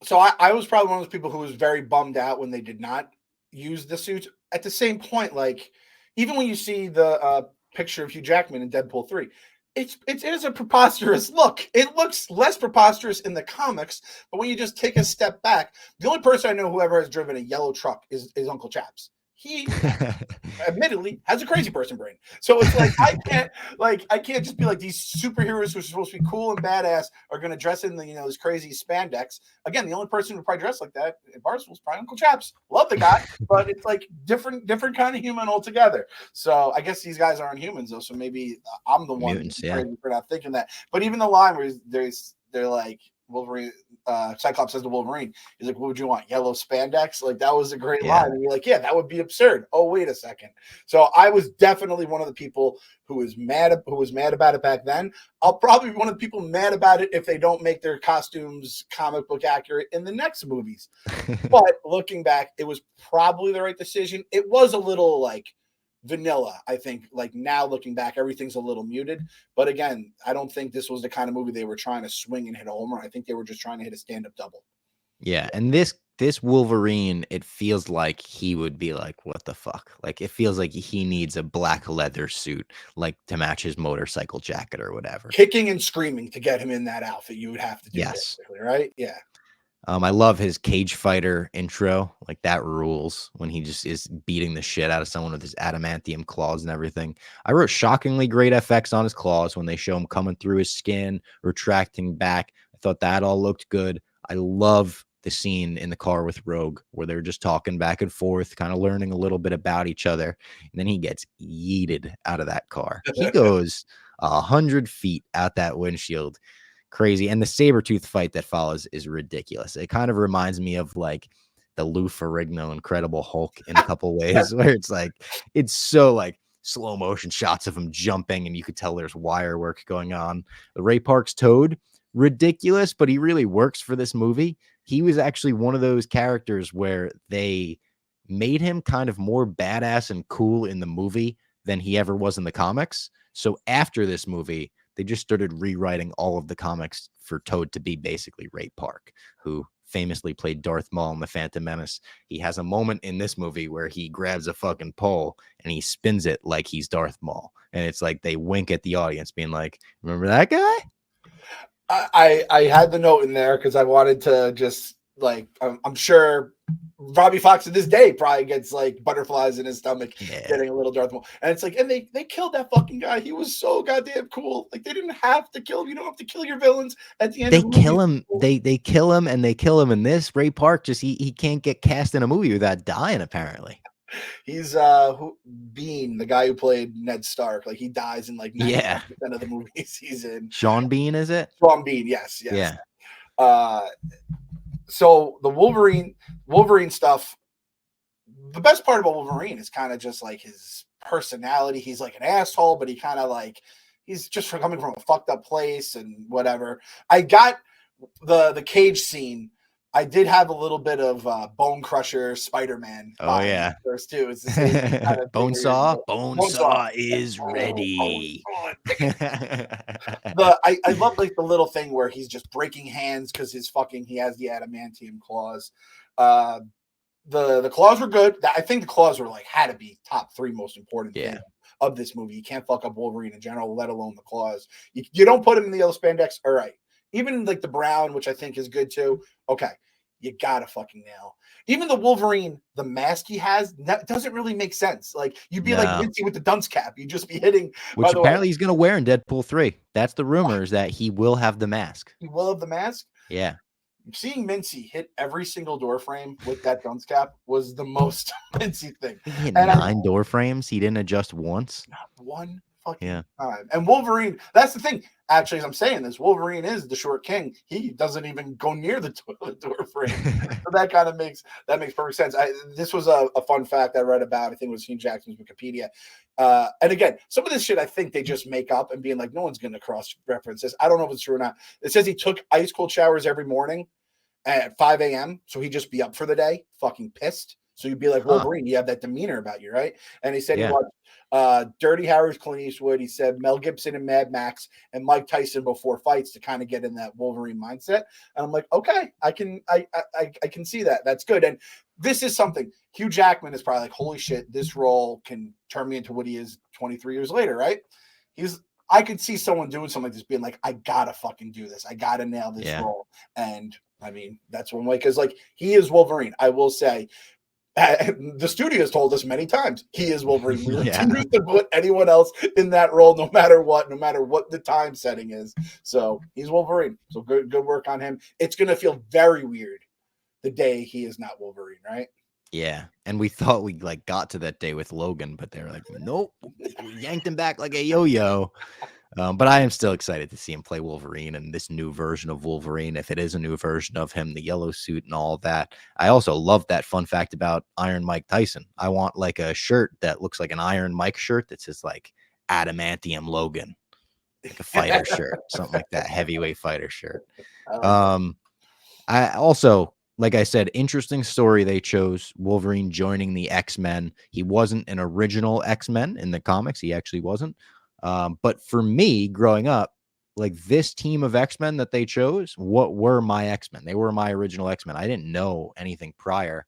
So I was probably one of those people who was very bummed out when they did not use the suits. At the same point, like, even when you see the picture of Hugh Jackman in Deadpool 3, it is a preposterous look. It looks less preposterous in the comics, but when you just take a step back, the only person I know who ever has driven a yellow truck is Uncle Chaps. He admittedly has a crazy person brain. So it's like I can't just be like, these superheroes who are supposed to be cool and badass are going to dress in the this crazy spandex. Again, the only person who probably dress like that at Barstool is probably Uncle Chaps. Love the guy, but it's like different kind of human altogether. So I guess these guys aren't humans though. So maybe I'm the one crazy for not thinking that. But even the line where they're like Wolverine, Cyclops says to Wolverine, he's like, "What would you want? Yellow spandex?" Like that was a great
Yeah.
line, and you're like, "Yeah, that would be absurd." Oh, wait a second. So I was definitely one of the people who was mad about it back then. I'll probably be one of the people mad about it if they don't make their costumes comic book accurate in the next movies. But looking back, it was probably the right decision. It was a little like vanilla, I think. Like now looking back, everything's a little muted. But again, I don't think this was the kind of movie they were trying to swing and hit a home run. I think they were just trying to hit a stand-up double.
Yeah, and this Wolverine, it feels like he would be like, what the fuck? Like it feels like he needs a black leather suit, like to match his motorcycle jacket or whatever.
Kicking and screaming to get him in that outfit, you would have to do
Yes.
basically, right? Yeah.
I love his cage fighter intro. Like that rules when he just is beating the shit out of someone with his adamantium claws and everything. I wrote shockingly great effects on his claws when they show him coming through his skin, retracting back. I thought that all looked good. I love the scene in the car with Rogue where they're just talking back and forth, kind of learning a little bit about each other. And then he gets yeeted out of that car. He goes 100 feet out that windshield. Crazy. And the Sabretooth fight that follows is ridiculous. It kind of reminds me of like the Lou Ferrigno Incredible Hulk in a couple ways, where it's like it's so like slow motion shots of him jumping and you could tell there's wire work going on. The Ray Park's Toad, ridiculous, but he really works for this movie. He was actually one of those characters where they made him kind of more badass and cool in the movie than he ever was in the comics. So after this movie, they just started rewriting all of the comics for Toad to be basically Ray Park, who famously played Darth Maul in The Phantom Menace. He has a moment in this movie where he grabs a fucking pole and he spins it like he's Darth Maul. And it's like they wink at the audience being like, remember that guy?
I had the note in there because I wanted to just like, I'm sure Robbie Fox to this day probably gets like butterflies in his stomach, getting a little Darth Maul. And it's like, and they killed that fucking guy. He was so goddamn cool. Like they didn't have to kill him. You don't have to kill your villains at the end.
They kill him. They kill him and they kill him in this. Ray Park just he can't get cast in a movie without dying, apparently.
He's Bean, the guy who played Ned Stark. Like he dies in like 90% of the movies he's in.
Sean Bean, is it?
Sean Bean, yes. Yeah. So the Wolverine stuff, the best part about Wolverine is kind of just like his personality. He's like an asshole, but he kind of like he's just coming from a fucked up place and whatever. I got the cage scene. I did have a little bit of Bone Crusher Spider-Man.
Oh yeah,
first too. It's the same kind of
Bonesaw is ready.
I love like the little thing where he's just breaking hands because he has the adamantium claws. The claws were good. I think the claws were like had to be top 3 most important thing of this movie. You can't fuck up Wolverine in general, let alone the claws. You don't put him in the yellow spandex. All right. Even like the brown, which I think is good too. Okay, you gotta fucking nail. Even the Wolverine, the mask he has, that doesn't really make sense. Like you'd be like Mincy with the dunce cap. You'd just be hitting.
Which apparently he's gonna wear in Deadpool 3. That's the rumors that he will have the mask.
He will have the mask.
Yeah.
Seeing Mincy hit every single door frame with that dunce cap was the most Mincy thing.
He hit 9 door frames. He didn't adjust once.
Not one fucking time. And Wolverine, that's the thing. Actually, as I'm saying this, Wolverine is the short king. He doesn't even go near the toilet door frame. So that kind of makes perfect sense. This was a fun fact I read about. I think it was Hugh Jackson's Wikipedia. And again, some of this shit I think they just make up and being like, no one's going to cross-reference this. I don't know if it's true or not. It says he took ice cold showers every morning at 5 a.m. So he'd just be up for the day, fucking pissed. So you'd be like, Wolverine, you have that demeanor about you, right? And he said he watched Dirty Harry's Clint Eastwood. He said Mel Gibson and Mad Max and Mike Tyson before fights to kind of get in that Wolverine mindset. And I'm like, okay, I can see that. That's good. And this is something. Hugh Jackman is probably like, holy shit, this role can turn me into what he is 23 years later, right? I could see someone doing something like this being like, I gotta fucking do this. I gotta nail this role. And I mean, that's one way because like he is Wolverine. I will say. The studio has told us many times he is Wolverine. We refuse to put anyone else in that role, no matter what the time setting is. So he's Wolverine. So good work on him. It's gonna feel very weird the day he is not Wolverine, right?
Yeah, and we thought we like got to that day with Logan, but they were like, nope, we yanked him back like a yo-yo. But I am still excited to see him play Wolverine and this new version of Wolverine. If it is a new version of him, the yellow suit and all that. I also love that fun fact about Iron Mike Tyson. I want like a shirt that looks like an Iron Mike shirt that says like Adamantium Logan, like a fighter shirt, something like that, heavyweight fighter shirt. I also, like I said, interesting story they chose. Wolverine joining the X-Men. He wasn't an original X-Men in the comics. He actually wasn't. But for me, growing up, like this team of X-Men that they chose, what were my X-Men? They were my original X-Men. I didn't know anything prior.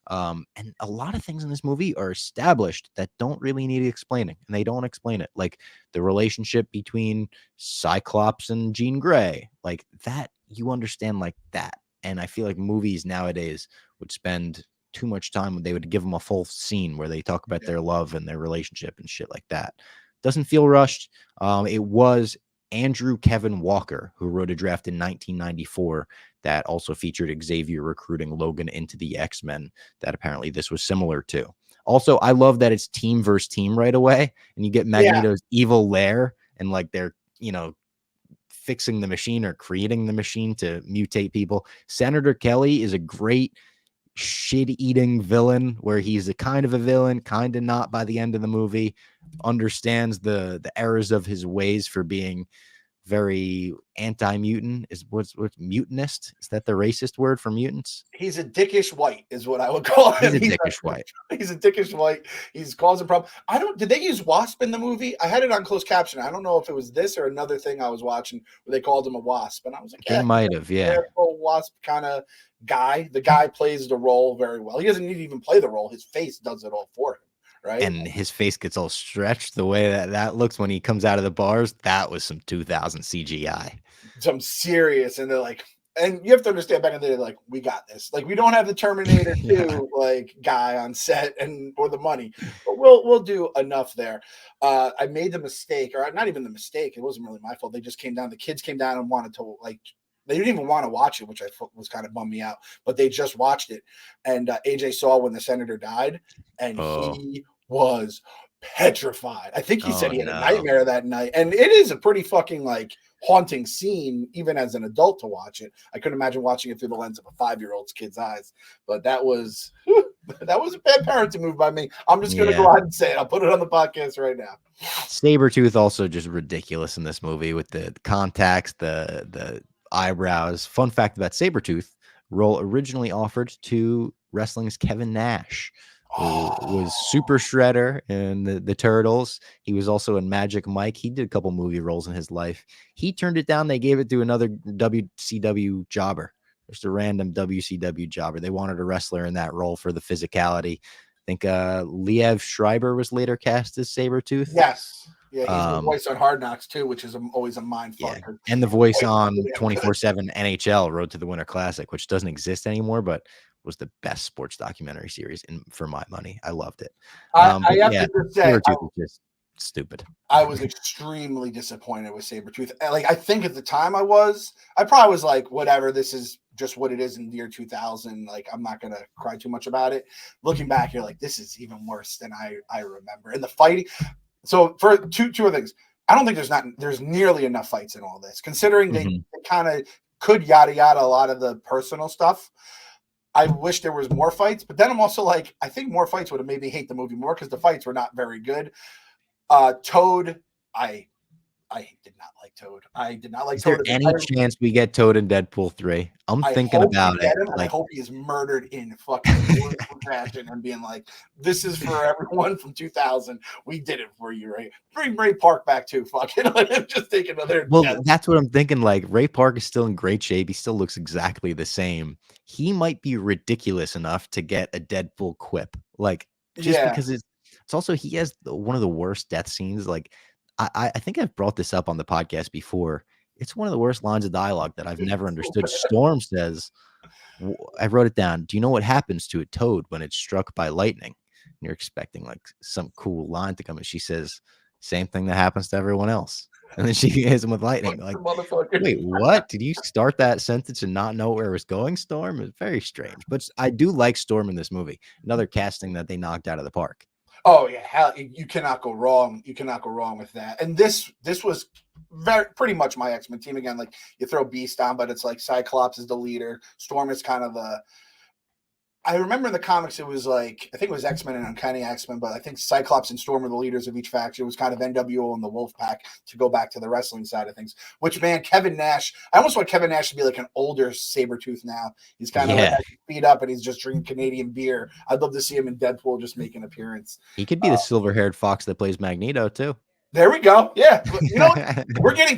And a lot of things in this movie are established that don't really need explaining, and they don't explain it. Like the relationship between Cyclops and Jean Grey, like that, you understand like that. And I feel like movies nowadays would spend too much time. They would give them a full scene where they talk about their love and their relationship and shit like that. Doesn't feel rushed. It was Andrew Kevin Walker who wrote a draft in 1994 that also featured Xavier recruiting Logan into the X-Men that apparently this was similar to. Also, I love that it's team versus team right away, and you get Magneto's evil lair, and like they're, fixing the machine or creating the machine to mutate people. Senator Kelly is a great shit-eating villain where he's a kind of a villain, kind of not by the end of the movie, understands the errors of his ways for being very anti-mutant. Is what's mutinist? Is that the racist word for mutants?
He's a dickish white is what I would call him.
He's a dickish white.
He's a dickish white. He's causing problems. Did they use wasp in the movie? I had it on closed caption. I don't know if it was this or another thing I was watching where they called him a wasp. And I was like,
yeah, might have, yeah.
Wasp kind of guy. The guy plays the role very well. He doesn't need to even play the role. His face does it all for him. Right?
And his face gets all stretched the way that looks when he comes out of the bars. That was some 2000 CGI.
Some serious, and they're like, and you have to understand back in the day, like, we got this. Like, we don't have the Terminator 2 like guy on set or the money, but we'll do enough there. I made the mistake, or not even the mistake. It wasn't really my fault. They just came down. The kids came down and wanted to they didn't even want to watch it, which I thought was kind of bummed me out. But they just watched it, and AJ saw when the senator died, and he was petrified. I think he said he had a nightmare that night, and it is a pretty fucking haunting scene, even as an adult to watch it. I couldn't imagine watching it through the lens of a 5-year-old's kid's eyes, but that was a bad parenting move by me. I'm just gonna go ahead and say it. I'll put it on the podcast right now.
Sabretooth also just ridiculous in this movie with the contacts, the eyebrows. Fun fact about Sabretooth, role originally offered to wrestling's Kevin Nash, who was Super Shredder in the Turtles. He was also in Magic Mike. He did a couple movie roles in his life. He turned it down. They gave it to another WCW jobber, just a random WCW jobber. They wanted a wrestler in that role for the physicality. I think Liev Schreiber was later cast as Sabretooth.
Yes. Yeah, he's the voice on Hard Knocks too, which is always a mind fuck.
Yeah. And the voice on 24/7 NHL Road to the Winter Classic, which doesn't exist anymore, but was the best sports documentary series for my money. I loved it.
I have to just say,
Sabretooth was just stupid.
I was extremely disappointed with Sabretooth. I think at the time I probably was like, whatever, this is just what it is in the year 2000. Like, I'm not gonna cry too much about it. Looking back, you're like, this is even worse than I remember. And the fighting. So for two other things, I don't think there's nearly enough fights in all this, considering they kind of could yada yada a lot of the personal stuff. I wish there was more fights, but then I'm also like, I think more fights would have made me hate the movie more because the fights were not very good. Toad, I did not like Toad. I did not like Toad.
Is there any chance we get Toad in Deadpool 3? I'm thinking about it.
I hope he is murdered in fucking fashion and being like, this is for everyone from 2000. We did it for you, right? Bring Ray Park back too. Fucking let him just take another.
Well, that's what I'm thinking. Like, Ray Park is still in great shape. He still looks exactly the same. He might be ridiculous enough to get a Deadpool quip. Like, just because it's also, he has one of the worst death scenes. Like, I think I've brought this up on the podcast before. It's one of the worst lines of dialogue that I've never understood. Storm says, I wrote it down. Do you know what happens to a toad when it's struck by lightning? And you're expecting like some cool line to come, and she says, same thing that happens to everyone else. And then she hits him with lightning. Like, wait, what? Did you start that sentence and not know where it was going, Storm? It's very strange. But I do like Storm in this movie. Another casting that they knocked out of the park.
Oh yeah, hell, you cannot go wrong. You cannot go wrong with that. And this was pretty much my X-Men team again. Like you throw Beast on, but it's like Cyclops is the leader. Storm is kind of the. I remember in the comics it was like I think it was X-Men and Uncanny X-Men, but I think Cyclops and Storm were the leaders of each faction. It was kind of NWO and the Wolf Pack to go back to the wrestling side of things. Which man, Kevin Nash, I almost want Kevin Nash to be like an older Sabretooth now. He's kind of like beat up and he's just drinking Canadian beer. I'd love to see him in Deadpool just make an appearance.
He could be the silver-haired fox that plays Magneto too.
There we go. Yeah, you know we're getting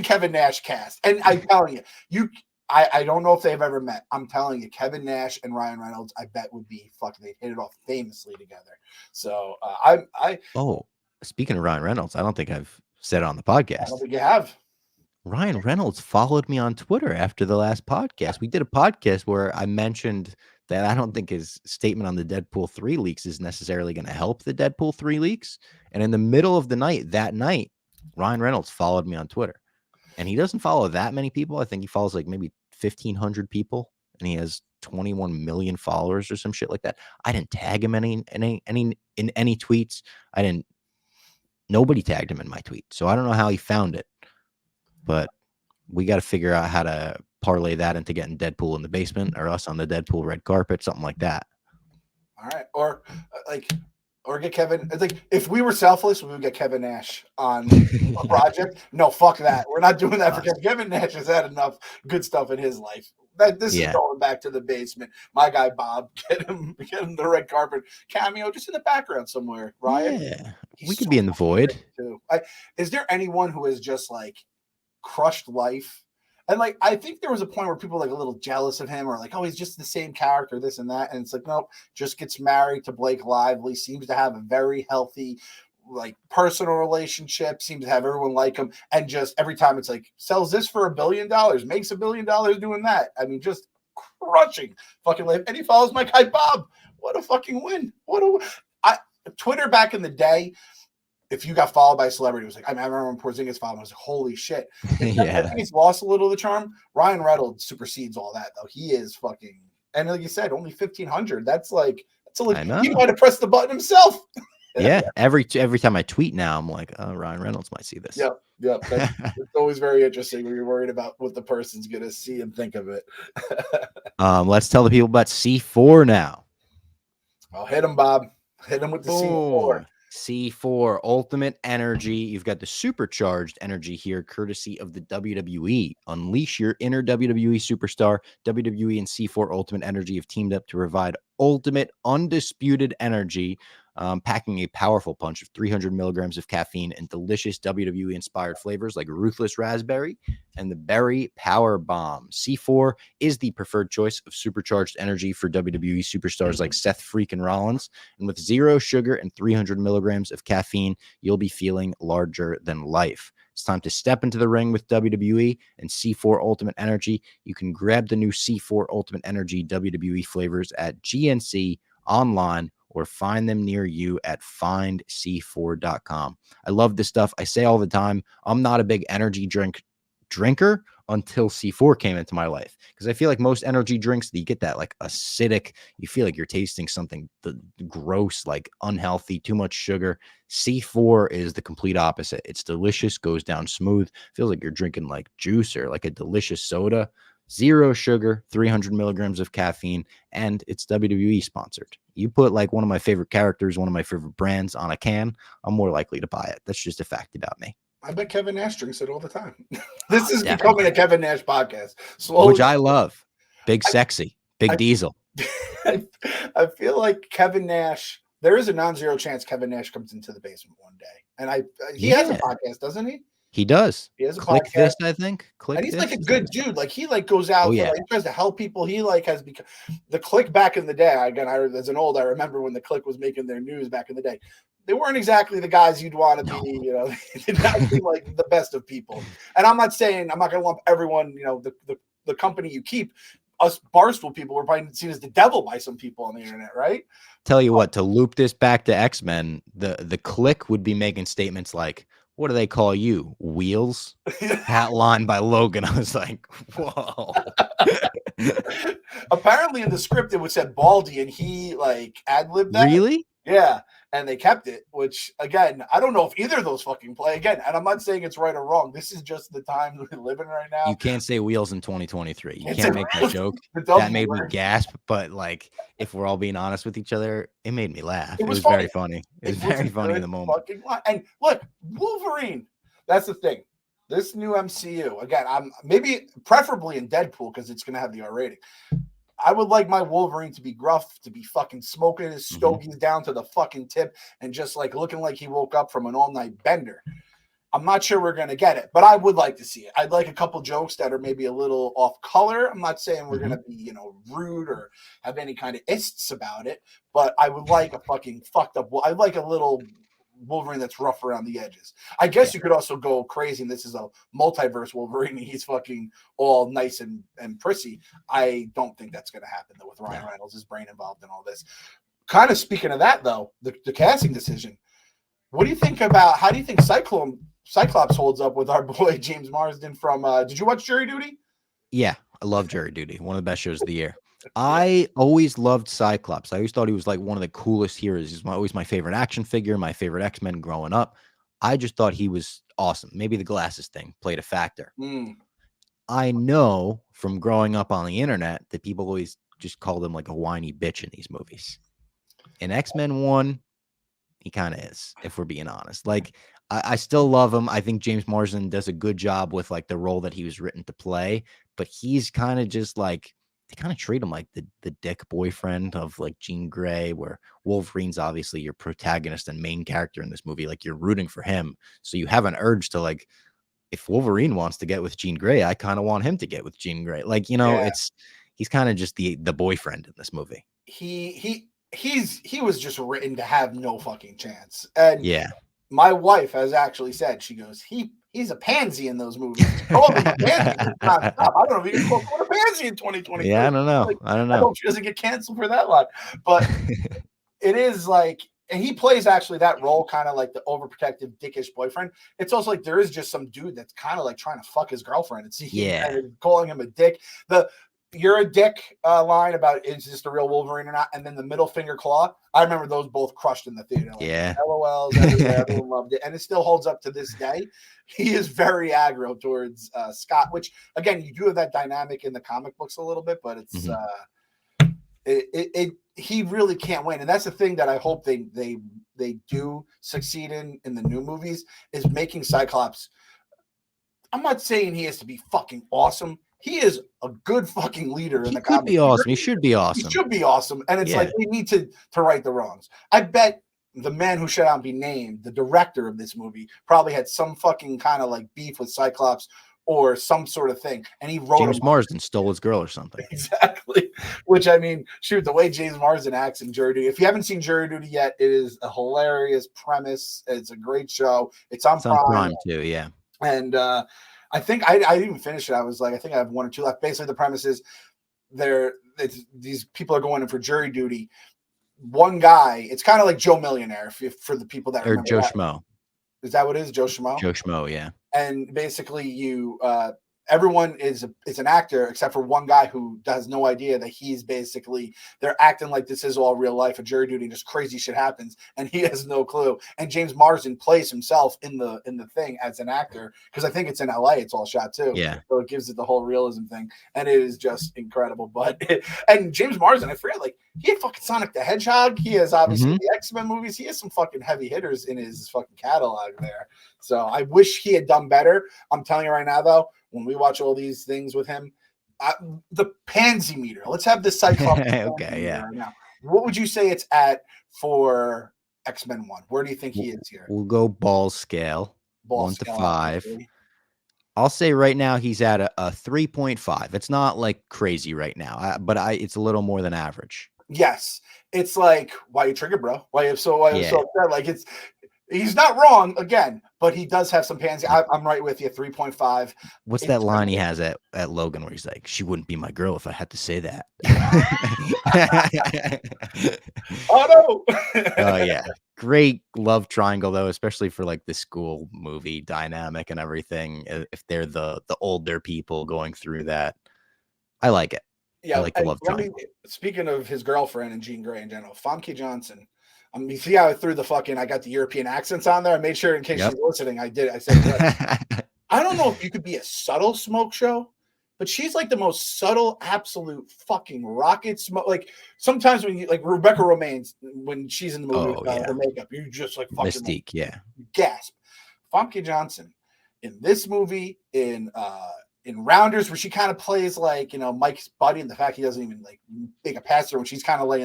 Kevin Nash cast, and I'm telling you. I don't know if they've ever met. I'm telling you, Kevin Nash and Ryan Reynolds, I bet would be fucking. They hit it off famously together. So
speaking of Ryan Reynolds, I don't think I've said it on the podcast.
I don't think you have.
Ryan Reynolds followed me on Twitter after the last podcast. We did a podcast where I mentioned that I don't think his statement on the Deadpool 3 leaks is necessarily going to help the Deadpool 3 leaks. And in the middle of the night, that night, Ryan Reynolds followed me on Twitter. And he doesn't follow that many people. I think he follows like maybe 1,500 people, and he has 21 million followers or some shit like that. I didn't tag him in any tweets. Nobody tagged him in my tweet. So I don't know how he found it, but we got to figure out how to parlay that into getting Deadpool in the basement or us on the Deadpool red carpet, something like that.
All right. Or get Kevin. It's like if we were selfless, we would get Kevin Nash on a project. No, fuck that. We're not doing that for Kevin Nash. Has had enough good stuff in his life. This is going back to the basement. My guy Bob, get him the red carpet cameo just in the background somewhere. Ryan,
yeah, we could be in the void
too. Is there anyone who has just like crushed life? And like, I think there was a point where people were like a little jealous of him or like, oh, he's just the same character, this and that. And it's like, nope, just gets married to Blake Lively, seems to have a very healthy, like personal relationship, seems to have everyone like him. And just every time it's like, sells this for $1 billion, makes $1 billion doing that. I mean, just crushing fucking life. And he follows my guy, Bob. What a fucking win. Twitter back in the day, if you got followed by a celebrity, it was like, I remember when Porzingis followed him, I was like, holy shit.
Yeah.
I think he's lost a little of the charm. Ryan Reynolds supersedes all that, though. He is fucking, and like you said, only 1,500. That's a little, he might have pressed the button himself.
Yeah. Every time I tweet now, I'm like, oh, Ryan Reynolds might see this.
Yep. It's always very interesting when you're worried about what the person's going to see and think of it.
Let's tell the people about C4 now.
Well, hit him, Bob. Hit him with the C4.
C4 Ultimate Energy. You've got the supercharged energy here, courtesy of the WWE. Unleash your inner WWE superstar. WWE and C4 Ultimate Energy have teamed up to provide ultimate, undisputed energy, packing a powerful punch of 300 milligrams of caffeine and delicious WWE-inspired flavors like Ruthless Raspberry and the Berry Power Bomb. C4 is the preferred choice of supercharged energy for WWE superstars like Seth freaking Rollins. And with 0 sugar and 300 milligrams of caffeine, you'll be feeling larger than life. It's time to step into the ring with WWE and C4 Ultimate Energy. You can grab the new C4 Ultimate Energy WWE flavors at GNC, online, or find them near you at findc4.com. I love this stuff. I say all the time, I'm not a big energy drinker until C4 came into my life, because I feel like most energy drinks, you get that like acidic, you feel like you're tasting something gross, like unhealthy, too much sugar. C4 is the complete opposite. It's delicious, goes down smooth, feels like you're drinking like juice or like a delicious soda. 0 sugar, 300 milligrams of caffeine, and it's WWE sponsored. You put like one of my favorite characters, one of my favorite brands on a can, I'm more likely to buy it. That's just a fact about me.
I bet Kevin Nash drinks it all the time. This is becoming a Kevin Nash podcast.
Slowly. Which I love. Big Sexy, Big Diesel.
I feel like Kevin Nash, there is a non-zero chance Kevin Nash comes into the basement one day. And he has a podcast, doesn't he?
He does.
He has a
Click
podcast.
This, I think.
And he's like a good dude. Like he like goes out. He tries to help people. He like has become the Click back in the day. Again, I remember when the Click was making their news back in the day. They weren't exactly the guys you'd want to be. You know, they did not seem like the best of people. And I'm not going to lump everyone. You know, the company you keep. Us Barstool people were probably seen as the devil by some people on the internet, right?
Tell you what, to loop this back to XMen, the Click would be making statements like, what do they call you? Wheels? Hat line by Logan. I was like, whoa.
Apparently in the script it was said Baldy, and he like ad-libbed that.
Really?
Yeah. and they kept it, which again, I don't know if either of those fucking play again. And I'm not saying it's right or wrong. This is just the time we live in right now.
You can't say wheels in 2023. You
It's
can't
a-
make that joke.
the
That made me
word.
gasp. But like, if we're all being honest with each other, it made me laugh. It was
funny.
very funny. It was
a
very funny in
good
the moment.
fucking line. And look, Wolverine. That's the thing. This new MCU, again, I'm maybe preferably in Deadpool because it's going to have the R rating. I would like my Wolverine to be gruff, to be fucking smoking his stogies down to the fucking tip and just like looking like he woke up from an all-night bender. I'm not sure we're going to get it, but I would like to see it. I'd like a couple jokes that are maybe a little off color. I'm not saying we're going to be, rude or have any kind of ists about it, but I would like a fucking fucked up. I'd like a little Wolverine that's rough around the edges. I guess you could also go crazy, and this is a multiverse Wolverine. He's fucking all nice and prissy. I don't think that's going to happen, though, with Ryan Reynolds, his brain involved in all this. Kind of speaking of that, though, the casting decision. What do you think about, how do you think Cyclops holds up with our boy James Marsden from, did you watch Jury Duty?
Yeah, I love Jury Duty. One of the best shows of the year. I always loved Cyclops. I always thought he was like one of the coolest heroes. He's always my favorite action figure, my favorite X-Men growing up. I just thought he was awesome. Maybe the glasses thing played a factor. I know from growing up on the internet that people always just called him like a whiny bitch in these movies. In X-Men 1, he kind of is, if we're being honest. Like, I still love him. I think James Marsden does a good job with like the role that he was written to play, but he's kind of just like, they kind of treat him like the dick boyfriend of like Jean Grey, where Wolverine's obviously your protagonist and main character in this movie. Like, you're rooting for him. So you have an urge to like, if Wolverine wants to get with Jean Grey, I kind of want him to get with Jean Grey. Like, he's kind of just the boyfriend in this movie.
He was just written to have no fucking chance. And my wife has actually said, she goes, he's a pansy in those movies. Oh, he's a pansy. I don't know if you can call a pansy in 2020.
Yeah, I don't know.
Like,
I don't know.
I hope she doesn't get canceled for that line. But it is like, and he plays actually that role, kind of like the overprotective, dickish boyfriend. It's also like there is just some dude that's kind of like trying to fuck his girlfriend and calling him a dick. You're a dick line about is this the real Wolverine or not, and then the middle finger claw. I remember those both crushed in the theater. Like, LOLs everywhere, everyone loved it, and it still holds up to this day. He is very aggro towards Scott, which again, you do have that dynamic in the comic books a little bit, but it's he really can't win, and that's the thing that I hope they do succeed in the new movies is making Cyclops. I'm not saying he has to be fucking awesome. He is a good fucking leader in the comics.
He could be awesome. He should be awesome.
He should be awesome. And it's like we need to right the wrongs. I bet the man who should not be named, the director of this movie, probably had some fucking kind of like beef with Cyclops or some sort of thing. And he wrote
James Marsden stole his girl or something.
Exactly. Which, I mean, shoot, the way James Marsden acts in Jury Duty. If you haven't seen Jury Duty yet, it is a hilarious premise. It's a great show. It's on Prime
too, yeah.
And I think I didn't even finish it. I was like, I think I have one or two left. Basically, the premise is these people are going in for jury duty. One guy, it's kind of like Joe Millionaire for the people that remember
Joe
that.
Schmo.
Is that what it is? Joe Schmo?
Joe Schmo, yeah.
And basically everyone is an actor except for one guy who has no idea that he's basically, they're acting like this is all real life, a jury duty, and just crazy shit happens, and he has no clue. And James Marsden plays himself in the thing as an actor, because I think it's in LA, it's all shot too.
Yeah.
So it gives it the whole realism thing, and it is just incredible. But and James Marsden, I forget, like he had fucking Sonic the Hedgehog. He has obviously the X-Men movies. He has some fucking heavy hitters in his fucking catalog there. So I wish he had done better. I'm telling you right now, though, when we watch all these things with him, the pansy meter. Let's have this Cyclops.
Okay, yeah.
Right now. What would you say it's at for X-Men 1? Where do you think he is here?
We'll go balls scale. 1 to 5. I'll say right now he's at a 3.5. It's not like crazy right now, but it's a little more than average.
Yes, it's like, why you triggered, bro? Why you so upset? Like he's not wrong again, but he does have some pansy. I'm right with you. 3.5.
What's that line he has at Logan where he's like, "She wouldn't be my girl if I had to say that."
Oh no!
Oh yeah, great love triangle though, especially for like the school movie dynamic and everything. If they're the older people going through that, I like it.
Yeah,
I like the love triangle.
Speaking of his girlfriend and Jean Grey in general, Famke Johnson. You see how I threw I got the European accents on there. I made sure in case
Yep.
she's listening, I did. I said, I don't know if you could be a subtle smoke show, but she's like the most subtle, absolute fucking rocket smoke. Like sometimes when you like Rebecca Romijn, when she's in the movie with her makeup, you just like fucking
Mystique,
gasp. Famke Johnson in this movie, in Rounders, where she kind of plays like, Mike's buddy, and the fact he doesn't even like make a pass through, when she's kind of lay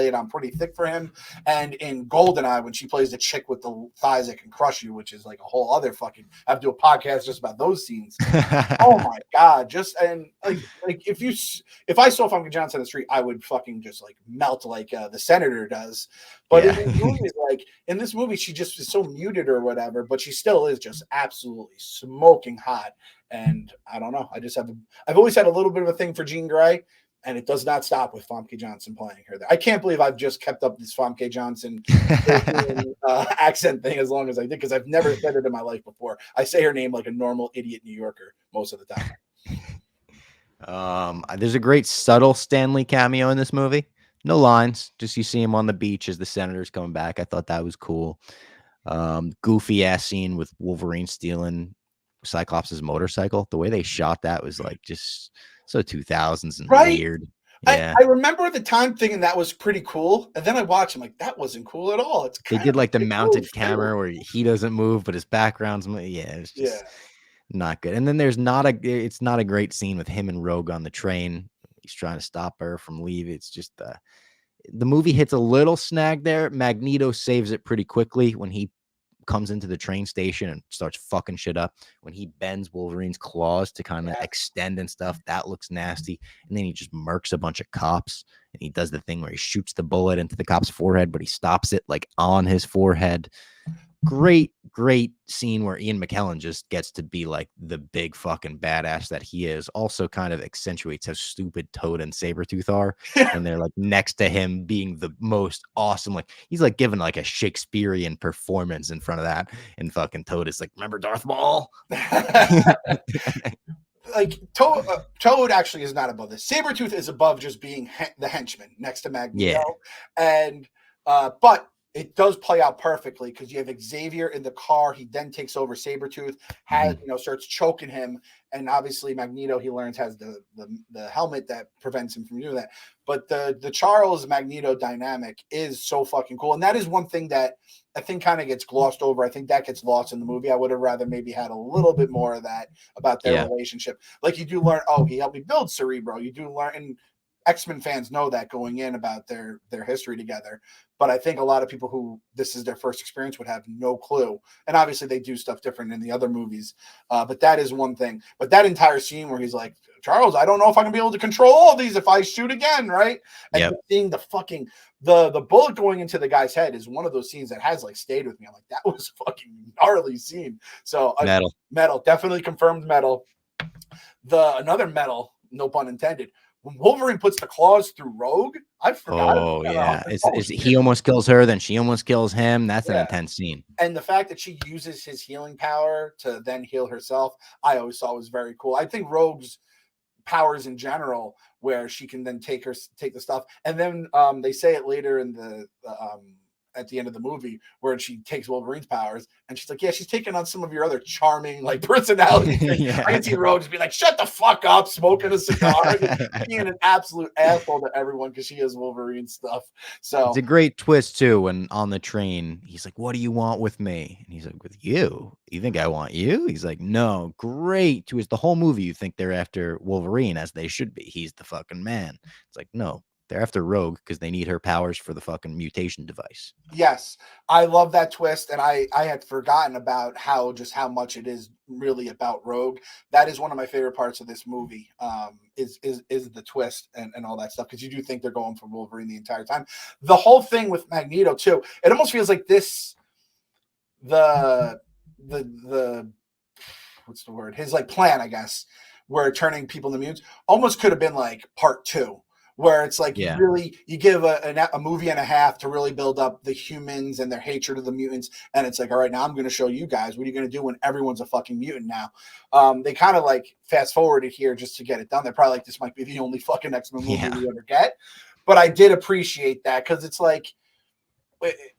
it on pretty thick for him. And in Goldeneye, when she plays the chick with the thighs that can crush you, which is like a whole other fucking, I have to do a podcast just about those scenes. Oh my God. If I saw Famke Johnson on the street, I would fucking just like melt like the Senator does. But in this movie, she just is so muted or whatever, but she still is just absolutely smoking hot. And I don't know. I've always had a little bit of a thing for Jean Grey, and it does not stop with Famke Johnson playing her there. I can't believe I've just kept up this Famke Johnson accent thing as long as I did, because I've never said it in my life before. I say her name like a normal idiot New Yorker most of the
time. There's a great subtle Stan Lee cameo in this movie. No lines, just you see him on the beach as the Senator's coming back. I thought that was cool. Goofy ass scene with Wolverine stealing Cyclops' motorcycle. The way they shot that was like just so 2000s and weird.
Yeah. I remember at the time thinking that was pretty cool, and then I watched. I'm like, that wasn't cool at all. They
did like the mounted camera where he doesn't move, but his background's it's just not good. And then it's not a great scene with him and Rogue on the train. He's trying to stop her from leaving. It's just the movie hits a little snag there. Magneto saves it pretty quickly when he comes into the train station and starts fucking shit up. When he bends Wolverine's claws to kind of extend and stuff, that looks nasty. And then he just murks a bunch of cops, and he does the thing where he shoots the bullet into the cop's forehead, but he stops it like on his forehead. Great scene where Ian McKellen just gets to be like the big fucking badass that he is. Also kind of accentuates how stupid Toad and Sabretooth are when they're like next to him being the most awesome. Like he's like giving like a Shakespearean performance in front of that. And fucking Toad is like, remember Darth Maul?
Like Toad actually is not above this. Sabretooth is above just being the henchman next to Magneto. And but it does play out perfectly because you have Xavier in the car. He then takes over Sabretooth, starts choking him. And obviously Magneto, he learns, has the helmet that prevents him from doing that. But the Charles Magneto dynamic is so fucking cool. And that is one thing that I think kind of gets glossed over. I think that gets lost in the movie. I would have rather maybe had a little bit more of that about their relationship. Like you do learn, he helped me build Cerebro. You do learn, and X-Men fans know that going in about their history together. But I think a lot of people who this is their first experience would have no clue. And obviously they do stuff different in the other movies. But that is one thing. But that entire scene where he's like, Charles, I don't know if I can be able to control all these if I shoot again, right? And seeing the fucking the bullet going into the guy's head is one of those scenes that has like stayed with me. I'm like, that was a fucking gnarly scene. So metal, definitely confirmed metal. Another metal, no pun intended. When Wolverine puts the claws through Rogue, I forgot.
Oh, yeah. He almost kills her, then she almost kills him. That's an intense scene.
And the fact that she uses his healing power to then heal herself, I always thought was very cool. I think Rogue's powers in general, where she can then take the stuff. And then they say it later in the at the end of the movie where she takes Wolverine's powers and she's like, she's taking on some of your other charming like personalities. I can see Rogue just be like, shut the fuck up, smoking a cigar, being an absolute asshole to everyone because she has Wolverine stuff. So
it's a great twist too when on the train he's like, what do you want with me? And he's like, with you? You think I want you? He's like, no. Great twist. The whole movie you think they're after Wolverine, as they should be. He's the fucking man. It's like, no. They're after Rogue because they need her powers for the fucking mutation device.
Yes, I love that twist, and I had forgotten about how much it is really about Rogue. That is one of my favorite parts of this movie. Is the twist and all that stuff, because you do think they're going for Wolverine the entire time. The whole thing with Magneto too. It almost feels like this. The what's the word? His like plan, I guess, where turning people into mutants almost could have been like part 2. Where it's like you give a movie and a half to really build up the humans and their hatred of the mutants, and it's like, all right, now I'm going to show you guys what are you going to do when everyone's a fucking mutant now. They kind of like fast forwarded here just to get it done. They're probably like, this might be the only fucking X-Men movie we ever get, but I did appreciate that because it's like,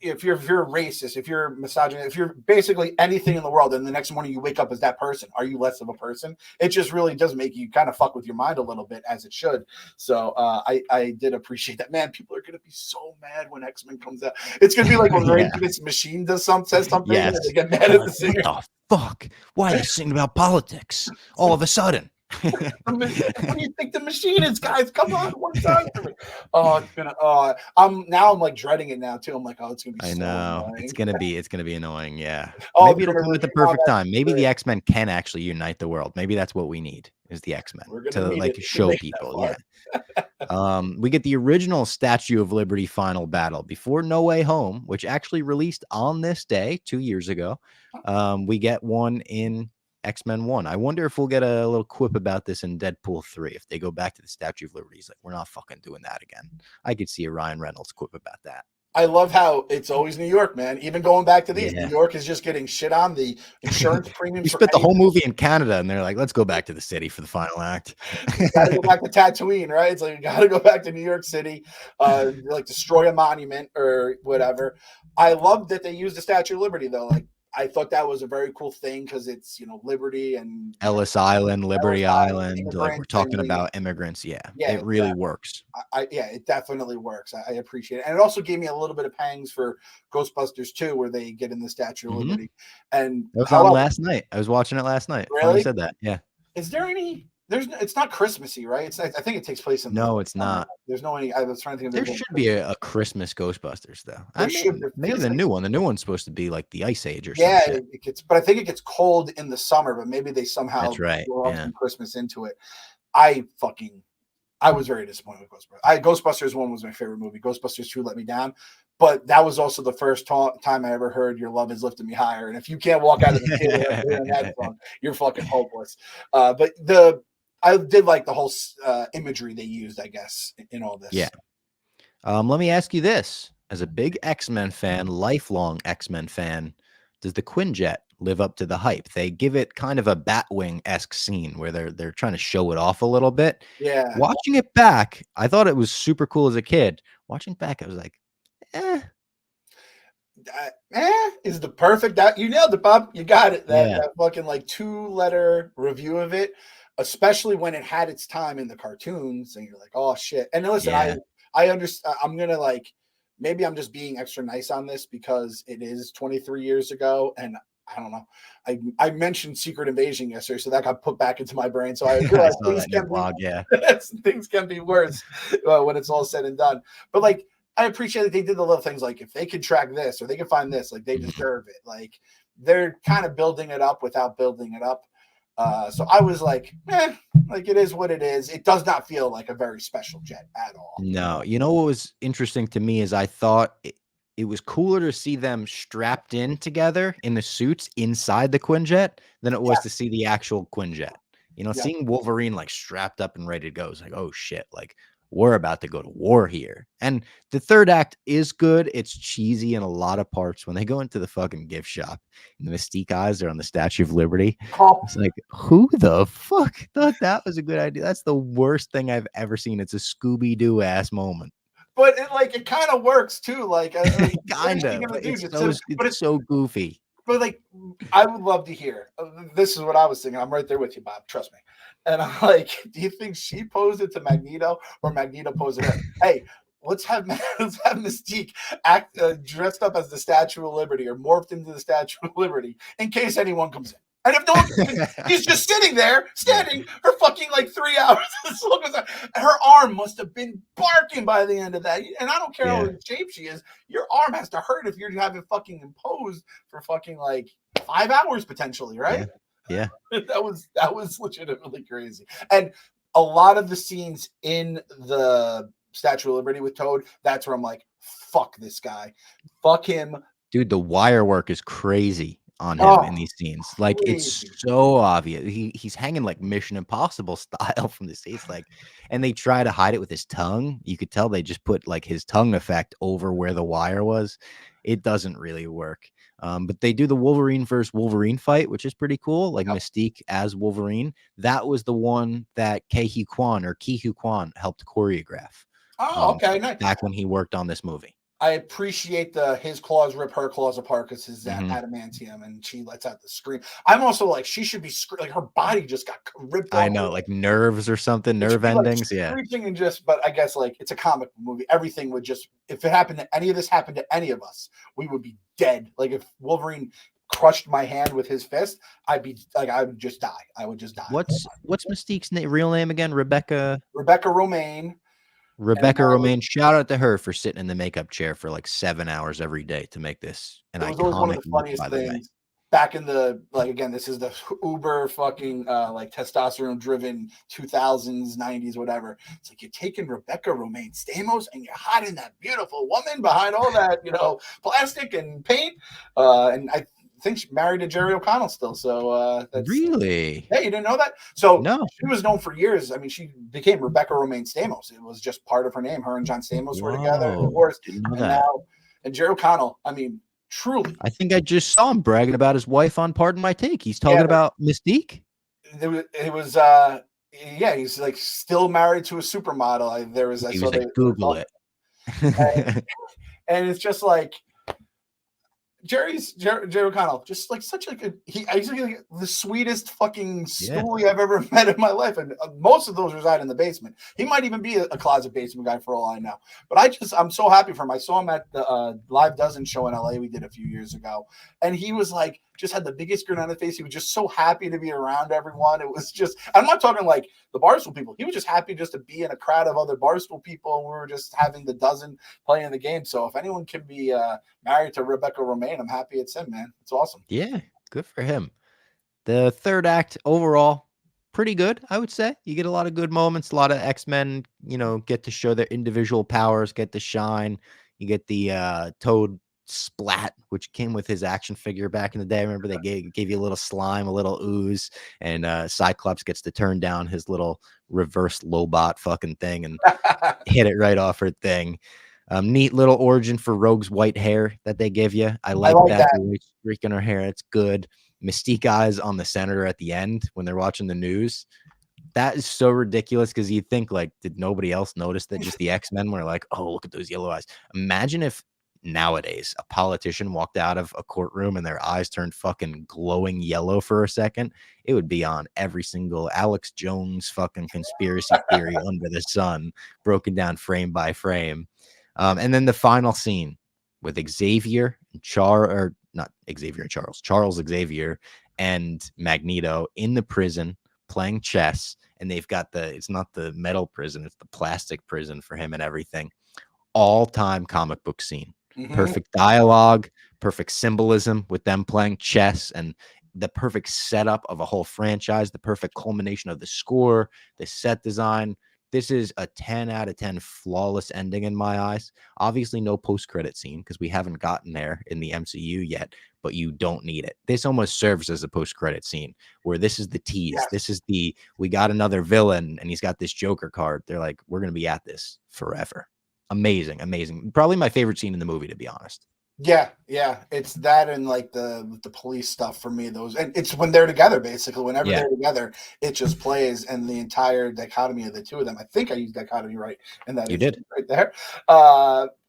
if you're racist, if you're misogynist, if you're basically anything in the world, and the next morning you wake up as that person, are you less of a person? It just really does make you kind of fuck with your mind a little bit, as it should. So I did appreciate that. Man, people are gonna be so mad when X-Men comes out. It's gonna be like when Rage Against the Machine says something,
Yes.
and they get mad at the singer.
What the fuck? Why are you singing about politics all of a sudden?
What do you think the machine is, guys? Come on, one song for me. Oh, it's gonna. I'm like dreading it now too. I'm like, oh, it's gonna be.
I
so
know
annoying.
it's gonna be annoying. Yeah.
Oh,
Maybe it'll come at the perfect time. Maybe the X-Men can actually unite the world. Maybe that's what we need is the X-Men to like show people. Yeah. We get the original Statue of Liberty final battle before No Way Home, which actually released on this day 2 years ago. We get one in X-Men 1. I wonder if we'll get a little quip about this in Deadpool 3. If they go back to the Statue of Liberty, he's like, we're not fucking doing that again. I could see a Ryan Reynolds quip about that.
I love how it's always New York, man. Even going back to these, New York is just getting shit on the insurance premium.
We spent the whole movie in Canada, and they're like, let's go back to the city for the final act.
You gotta go back to Tatooine, right? It's like, you gotta go back to New York City, like destroy a monument or whatever. I love that they used the Statue of Liberty, though. Like, I thought that was a very cool thing because it's, Liberty and
Ellis Island, Liberty Island. Like, we're talking about immigrants. Yeah, it really works.
Yeah, it definitely works. I appreciate it. And it also gave me a little bit of pangs for Ghostbusters 2, where they get in the Statue of Liberty. And
that was on last night. I was watching it last night.
Really?
You said that. Yeah.
Is there any... it's not Christmassy, right? I think it takes place in.
No, it's not.
There's no any. I was trying to think.
There should be a Christmas Ghostbusters though. Maybe the new one. The new one's supposed to be like the Ice Age or something.
Yeah, it gets. But I think it gets cold in the summer. But maybe they somehow.
That's right.
Some Christmas into it. I was very disappointed with Ghostbusters. Ghostbusters 1 was my favorite movie. Ghostbusters 2 let me down. But that was also the first time I ever heard "Your Love Has Lifted Me Higher." And if you can't walk out of the theater hearing that song, you're fucking hopeless. But I did like the whole imagery they used, I guess, in all this.
Yeah. Let me ask you this. As a big X-Men fan, lifelong X-Men fan, does the Quinjet live up to the hype? They give it kind of a Batwing-esque scene where they're trying to show it off a little bit.
Yeah.
Watching it back, I thought it was super cool as a kid. Watching back, I was like,
is the perfect that you nailed it, Bob. You got it. That fucking like 2-letter review of it. Especially when it had its time in the cartoons, and you're like, oh shit. And listen, I understand. I'm gonna maybe I'm just being extra nice on this because it is 23 years ago, and I don't know. I mentioned Secret Invasion yesterday, so that got put back into my brain. So I realized things can be worse when it's all said and done. But like, I appreciate that they did the little things, like if they could track this or they can find this, like they deserve it. Like they're kind of building it up without building it up. So I was like, like it is what it is. It does not feel like a very special jet at all.
No, you know what was interesting to me is I thought it was cooler to see them strapped in together in the suits inside the Quinjet than it was to see the actual Quinjet. Seeing Wolverine like strapped up and ready to go is like, oh shit, like we're about to go to war here. And the third act is good. It's cheesy in a lot of parts. When they go into the fucking gift shop and the Mystique eyes are on the Statue of Liberty, it's like, who the fuck thought that was a good idea? That's the worst thing I've ever seen. It's a Scooby-Doo ass moment.
But it kind of works too. Like
kind of. It's so goofy.
But like, I would love to hear. This is what I was thinking. I'm right there with you, Bob. Trust me. And I'm like, do you think she posed it to Magneto or Magneto posed it? Hey, let's have Mystique act dressed up as the Statue of Liberty or morphed into the Statue of Liberty in case anyone comes in. And if no one, he's just sitting there, standing for fucking like 3 hours. Her arm must have been barking by the end of that. And I don't care how in shape she is. Your arm has to hurt if you're having fucking imposed for fucking like 5 hours potentially, right?
Yeah.
That was legitimately crazy. And a lot of the scenes in the Statue of Liberty with Toad, that's where I'm like, fuck this guy. Fuck him.
Dude, the wire work is crazy on him in these scenes. Like it's so obvious. He's hanging like Mission Impossible style from the seats, like, and they try to hide it with his tongue. You could tell they just put like his tongue effect over where the wire was. It doesn't really work. But they do the Wolverine versus Wolverine fight, which is pretty cool. Like Mystique as Wolverine. That was the one that Ke Huy Quan helped choreograph.
Oh, okay, nice.
Back when he worked on this movie.
I appreciate his claws rip her claws apart because his
Mhm.
adamantium, and she lets out the scream. I'm also like, she should be like her body just got ripped
I
off.
know, like nerves or something,
It should
nerve
be like
endings. Yeah.
screeching and just, but I guess like it's a comic movie. Everything would just, if it happened to any of this happened to any of us, we would be dead. Like if Wolverine crushed my hand with his fist, I'd be like, I would just die. I would just die.
What's Mystique's real name again? Rebecca
Romaine.
Romaine. Shout out to her for sitting in the makeup chair for like 7 hours every day to make this an
It was always one of
iconic
the
look,
funniest
by the way.
things back in the, like, again, this is the uber fucking like testosterone driven 2000s, 90s, whatever. It's like you're taking Rebecca Romaine Stamos and you're hiding that beautiful woman behind all that, plastic and paint. And I think she's married to Jerry O'Connell still. So that's
Really?
Yeah, you didn't know that? So
No.
she was known for years. I mean, she became Rebecca Romaine Stamos. It was just part of her name. Her and John Stamos were together, divorced.
Didn't know
And
that.
now, and Jerry O'Connell, I mean, truly.
I think I just saw him bragging about his wife on Pardon My Take. He's talking about Mystique.
Yeah, he's like still married to a supermodel.
Google it.
And it's just like Jerry O'Connell, just like such like he's like the sweetest fucking stoolie I've ever met in my life, and most of those reside in the basement. He might even be a closet basement guy for all I know. But I'm so happy for him. I saw him at the Live Dozen show in LA we did a few years ago, and he was like just had the biggest grin on his face. He was just so happy to be around everyone. It was just, I'm not talking like the Barstool people. He was just happy just to be in a crowd of other Barstool people, and we were just having the dozen playing the game. So if anyone can be married to Rebecca Romaine, I'm happy it's him, man. It's awesome.
Yeah, good for him. The third act overall, pretty good, I would say. You get a lot of good moments. A lot of X-Men, get to show their individual powers, get to shine. You get the Toad splat, which came with his action figure back in the day. I remember they gave you a little slime, a little ooze, and Cyclops gets to turn down his little reverse Lobot fucking thing and hit it right off her thing. Neat little origin for Rogue's white hair that they give you. I like that. The white streak in her hair. It's good. Mystique eyes on the senator at the end when they're watching the news. That is so ridiculous because you think like, did nobody else notice that just the X-Men were like, oh, look at those yellow eyes. Imagine if nowadays a politician walked out of a courtroom and their eyes turned fucking glowing yellow for a second. It would be on every single Alex Jones fucking conspiracy theory under the sun, broken down frame by frame. And then the final scene with Xavier and Charles Xavier and Magneto in the prison playing chess. And they've got it's not the metal prison, it's the plastic prison for him and everything. All-time comic book scene. Mm-hmm. Perfect dialogue, perfect symbolism with them playing chess, and the perfect setup of a whole franchise, the perfect culmination of the score, the set design. This is a 10 out of 10 flawless ending in my eyes. Obviously, no post-credit scene because we haven't gotten there in the MCU yet, but you don't need it. This almost serves as a post-credit scene where this is the tease. Yes. This is we got another villain and he's got this Joker card. They're like, we're going to be at this forever. Amazing, amazing. Probably my favorite scene in the movie, to be honest.
Yeah. It's that and like the police stuff for me. Those, and it's when they're together, basically. Whenever they're together, it just plays, and the entire dichotomy of the two of them. I think I used dichotomy right, and that
you did
right there.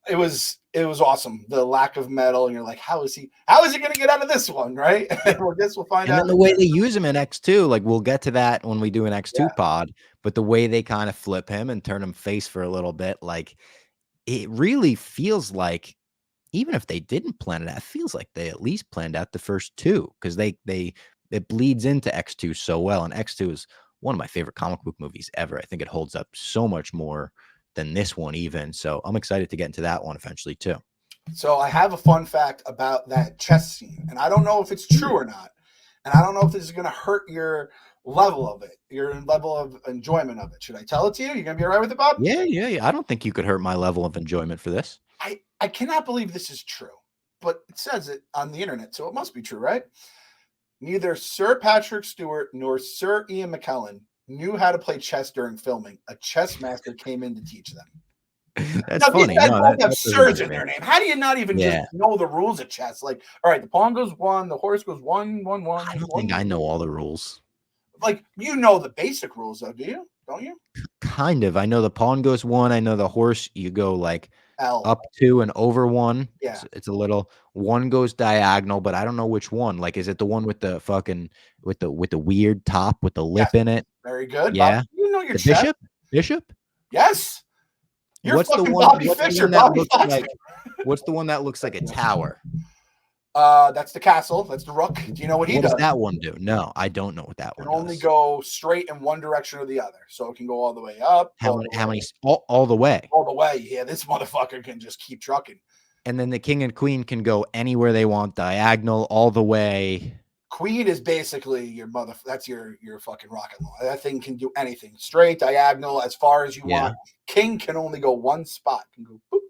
It was awesome. The lack of metal, and you're like, how is he going to get out of this one, right? Well, I guess we'll find out.
And then the way they use him in X2, like we'll get to that when we do an X2 pod, but the way they kind of flip him and turn him face for a little bit, like it really feels like, even if they didn't plan it out, it feels like they at least planned out the first two because it bleeds into X2 so well. And X2 is one of my favorite comic book movies ever. I think it holds up so much more than this one even. So I'm excited to get into that one eventually too.
So I have a fun fact about that chess scene, and I don't know if it's true or not. And I don't know if this is going to hurt your level of it, your level of enjoyment of it. Should I tell it to you? You going to be all right with it, Bob?
Yeah. I don't think you could hurt my level of enjoyment for this.
I cannot believe this is true, but it says it on the internet, so it must be true, right? Neither Sir Patrick Stewart nor Sir Ian McKellen knew how to play chess during filming. A chess master came in to teach them.
That's funny.
These guys both have Sirs in their name. How do you not even just know the rules of chess? Like, all right, the pawn goes 1, the horse goes 1, 1, 1.
I don't think I know all the rules.
like you know the basic rules though, do you? Don't you?
Kind of. I know the pawn goes 1. I know the horse you go like
L.
up 2 and over 1.
Yeah.
It's a little 1 goes diagonal, but I don't know which one. Like, is it the one with the fucking with the weird top with the lip
Yes.
in it?
Very good.
Yeah.
Bobby, you know your
The
chess.
bishop? Bishop?
Yes. You're
What's the
fucking
one
Bobby
what's the
Fischer.
one that
Bobby
looks
Fox.
like what's the one that looks like a tower?
That's the castle. That's the rook. Do you know what he
What
does?
does that one do? No, I don't know what that
It
one
can only
does.
go straight in one direction or the other. So it can go all the way up.
How many all the way.
All the way. Yeah, this motherfucker can just keep trucking.
And then the king and queen can go anywhere they want, diagonal all the way.
Queen is basically your mother. That's your fucking rocket launcher. That thing can do anything, straight, diagonal, as far as you want. King can only go one spot. Can go boop,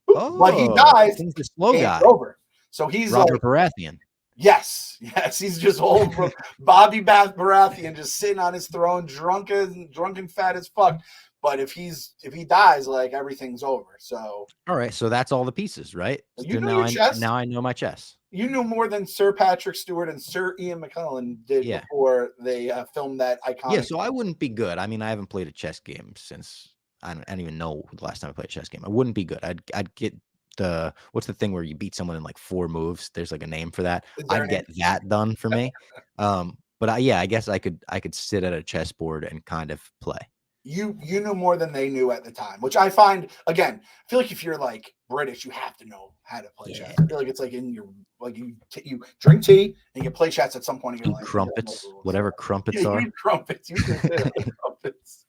boop.
Oh,
but he dies.
He's the slow guy.
Over. So he's
Robert
like
Baratheon.
Yes, he's just old Bobby Baratheon, just sitting on his throne, drunken, fat as fuck. But if he dies, like everything's over. So
all right, so that's all the pieces, right?
You
so
know your chess.
Now I know my chess.
You knew more than Sir Patrick Stewart and Sir Ian McKellen did before they filmed that iconic.
Yeah, so I wouldn't be good. I mean, I haven't played a chess game since I don't even know the last time I played a chess game. I wouldn't be good. I'd get the what's the thing where you beat someone in like 4 moves? There's like a name for that. I'd get that done for me. But I guess I could sit at a chessboard and kind of play.
You knew more than they knew at the time, which I find, again, I feel like if you're like British, you have to know how to play chess. I feel like it's like in your, like you drink tea and you play chess at some point in your life.
Crumpets, whatever crumpets are.
Crumpets. You crumpets.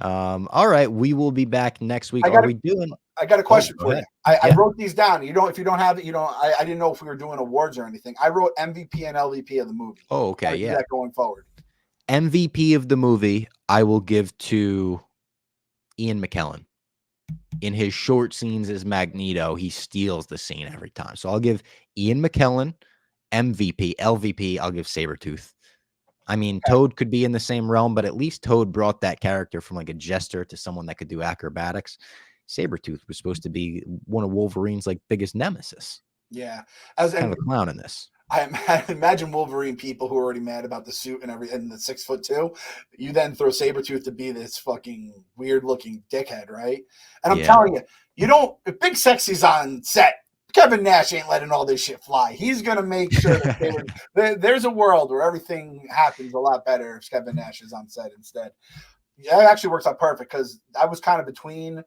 All right, we will be back next week. Are we doing?
I got a question for you. I wrote these down. If you don't have it, I didn't know if we were doing awards or anything. I wrote MVP and LVP of the movie.
Oh, okay, yeah.
That going forward.
MVP of the movie, I will give to Ian McKellen. In his short scenes as Magneto, he steals the scene every time. So I'll give Ian McKellen MVP. LVP, I'll give Sabretooth. I mean, Toad could be in the same realm, but at least Toad brought that character from like a jester to someone that could do acrobatics. Sabretooth was supposed to be one of Wolverine's like biggest nemesis.
Yeah.
Kind of a clown in this.
I imagine Wolverine people who are already mad about the suit and everything, the 6'2". You then throw Sabretooth to be this fucking weird looking dickhead, right? And I'm telling you, if Big Sexy's on set, Kevin Nash ain't letting all this shit fly. He's gonna make sure that there's a world where everything happens a lot better if Kevin Nash is on set instead. Yeah, it actually works out perfect because I was kind of between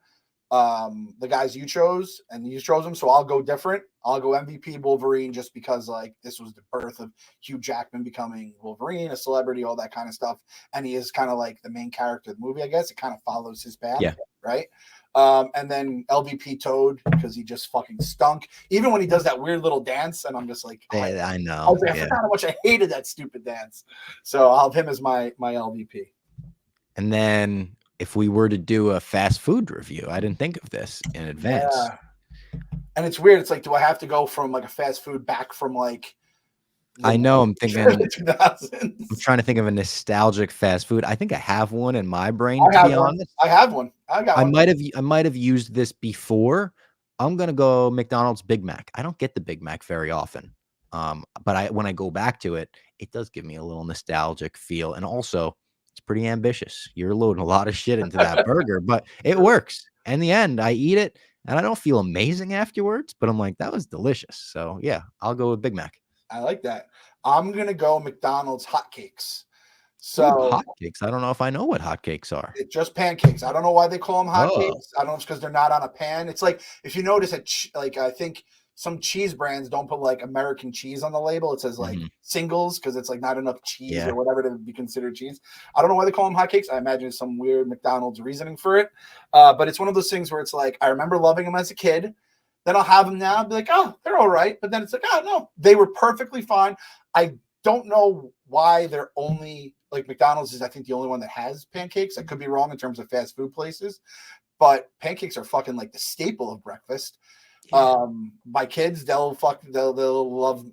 the guys you chose and you chose them, so I'll go different. I'll go MVP Wolverine just because like this was the birth of Hugh Jackman becoming Wolverine, a celebrity, all that kind of stuff, and he is kind of like the main character of the movie. I guess it kind of follows his path, right? And then LVP Toad because he just fucking stunk. Even when he does that weird little dance, and I'm just like,
I know.
I forgot how much I hated that stupid dance. So I'll have him as my LVP.
And then if we were to do a fast food review, I didn't think of this in advance.
Yeah. And it's weird. It's like, do I have to go from like a fast food back from like?
I know. I'm thinking.
2000s.
I'm trying to think of a nostalgic fast food. I think I have one in my brain.
I
be honest,
I have one. I
might have used this before. I'm gonna go McDonald's Big Mac. I don't get the Big Mac very often. But when I go back to it, it does give me a little nostalgic feel, and also it's pretty ambitious. You're loading a lot of shit into that burger, but it works. In the end, I eat it, and I don't feel amazing afterwards. But I'm like, that was delicious. So yeah, I'll go with Big Mac.
I like that. I'm gonna go McDonald's hotcakes. So
hotcakes. I don't know if I know what hotcakes are.
It's just pancakes. I don't know why they call them hotcakes. I don't know if it's because they're not on a pan. It's like if you notice that, like I think some cheese brands don't put like American cheese on the label. It says like singles because it's like not enough cheese or whatever to be considered cheese. I don't know why they call them hotcakes. I imagine it's some weird McDonald's reasoning for it. But it's one of those things where it's like I remember loving them as a kid. Then I'll have them now and be like, oh, they're all right. But then it's like, oh, no, they were perfectly fine. I don't know why they're only like McDonald's is, I think, the only one that has pancakes. I could be wrong in terms of fast food places, but pancakes are fucking like the staple of breakfast. Yeah. My kids, they'll love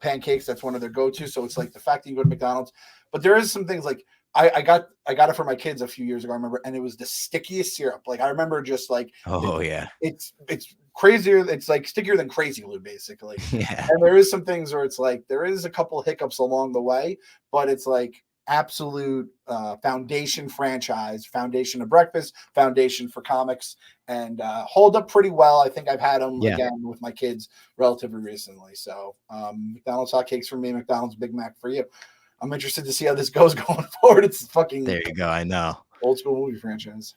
pancakes. That's one of their go-to. So it's like the fact that you go to McDonald's, but there is some things like I got it for my kids a few years ago. I remember, and it was the stickiest syrup. Like I remember just like,
oh yeah,
it's crazier. It's like stickier than crazy glue, basically.
Yeah.
And there is some things where it's like there is a couple hiccups along the way, but it's like absolute foundation franchise, foundation of breakfast, foundation for comics, and hold up pretty well. I think I've had them again with my kids relatively recently. So McDonald's hotcakes for me, McDonald's Big Mac for you. I'm interested to see how this goes going forward. It's fucking
there you go. I know.
Old school movie franchise.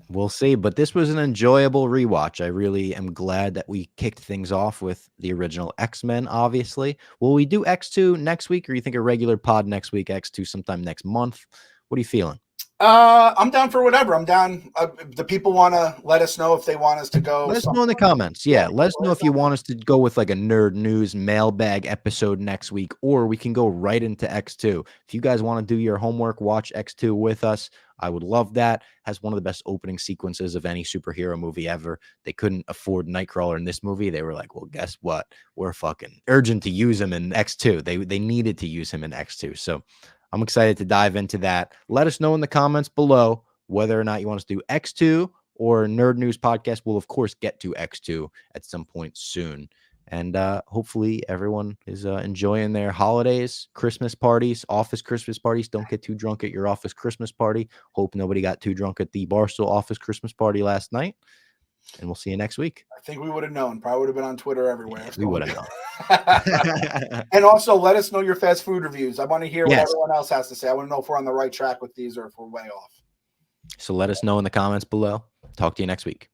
We'll see, but this was an enjoyable rewatch. I really am glad that we kicked things off with the original X-Men, obviously. Will we do X2 next week, or you think a regular pod next week, X2 sometime next month? What are you feeling?
I'm down for whatever. I'm down. The people want to let us know if they want us to go.
Let us know in the comments. Yeah, let us know if you want us to go with like a nerd news mailbag episode next week, or we can go right into X2. If you guys want to do your homework, watch X2 with us. I would love that. Has one of the best opening sequences of any superhero movie ever. They couldn't afford Nightcrawler in this movie. They were like, well, guess what? We're fucking urgent to use him in X2. They needed to use him in X2. So I'm excited to dive into that. Let us know in the comments below whether or not you want us to do X2 or Nerd News Podcast. We'll, of course, get to X2 at some point soon. And hopefully everyone is enjoying their holidays, Christmas parties, office Christmas parties. Don't get too drunk at your office Christmas party. Hope nobody got too drunk at the Barstool office Christmas party last night. And we'll see you next week.
I think we would have known. Probably would have been on Twitter everywhere.
We would have known.
And also, let us know your fast food reviews. I want to hear what everyone else has to say. I want to know if we're on the right track with these or if we're way off.
So let us know in the comments below. Talk to you next week.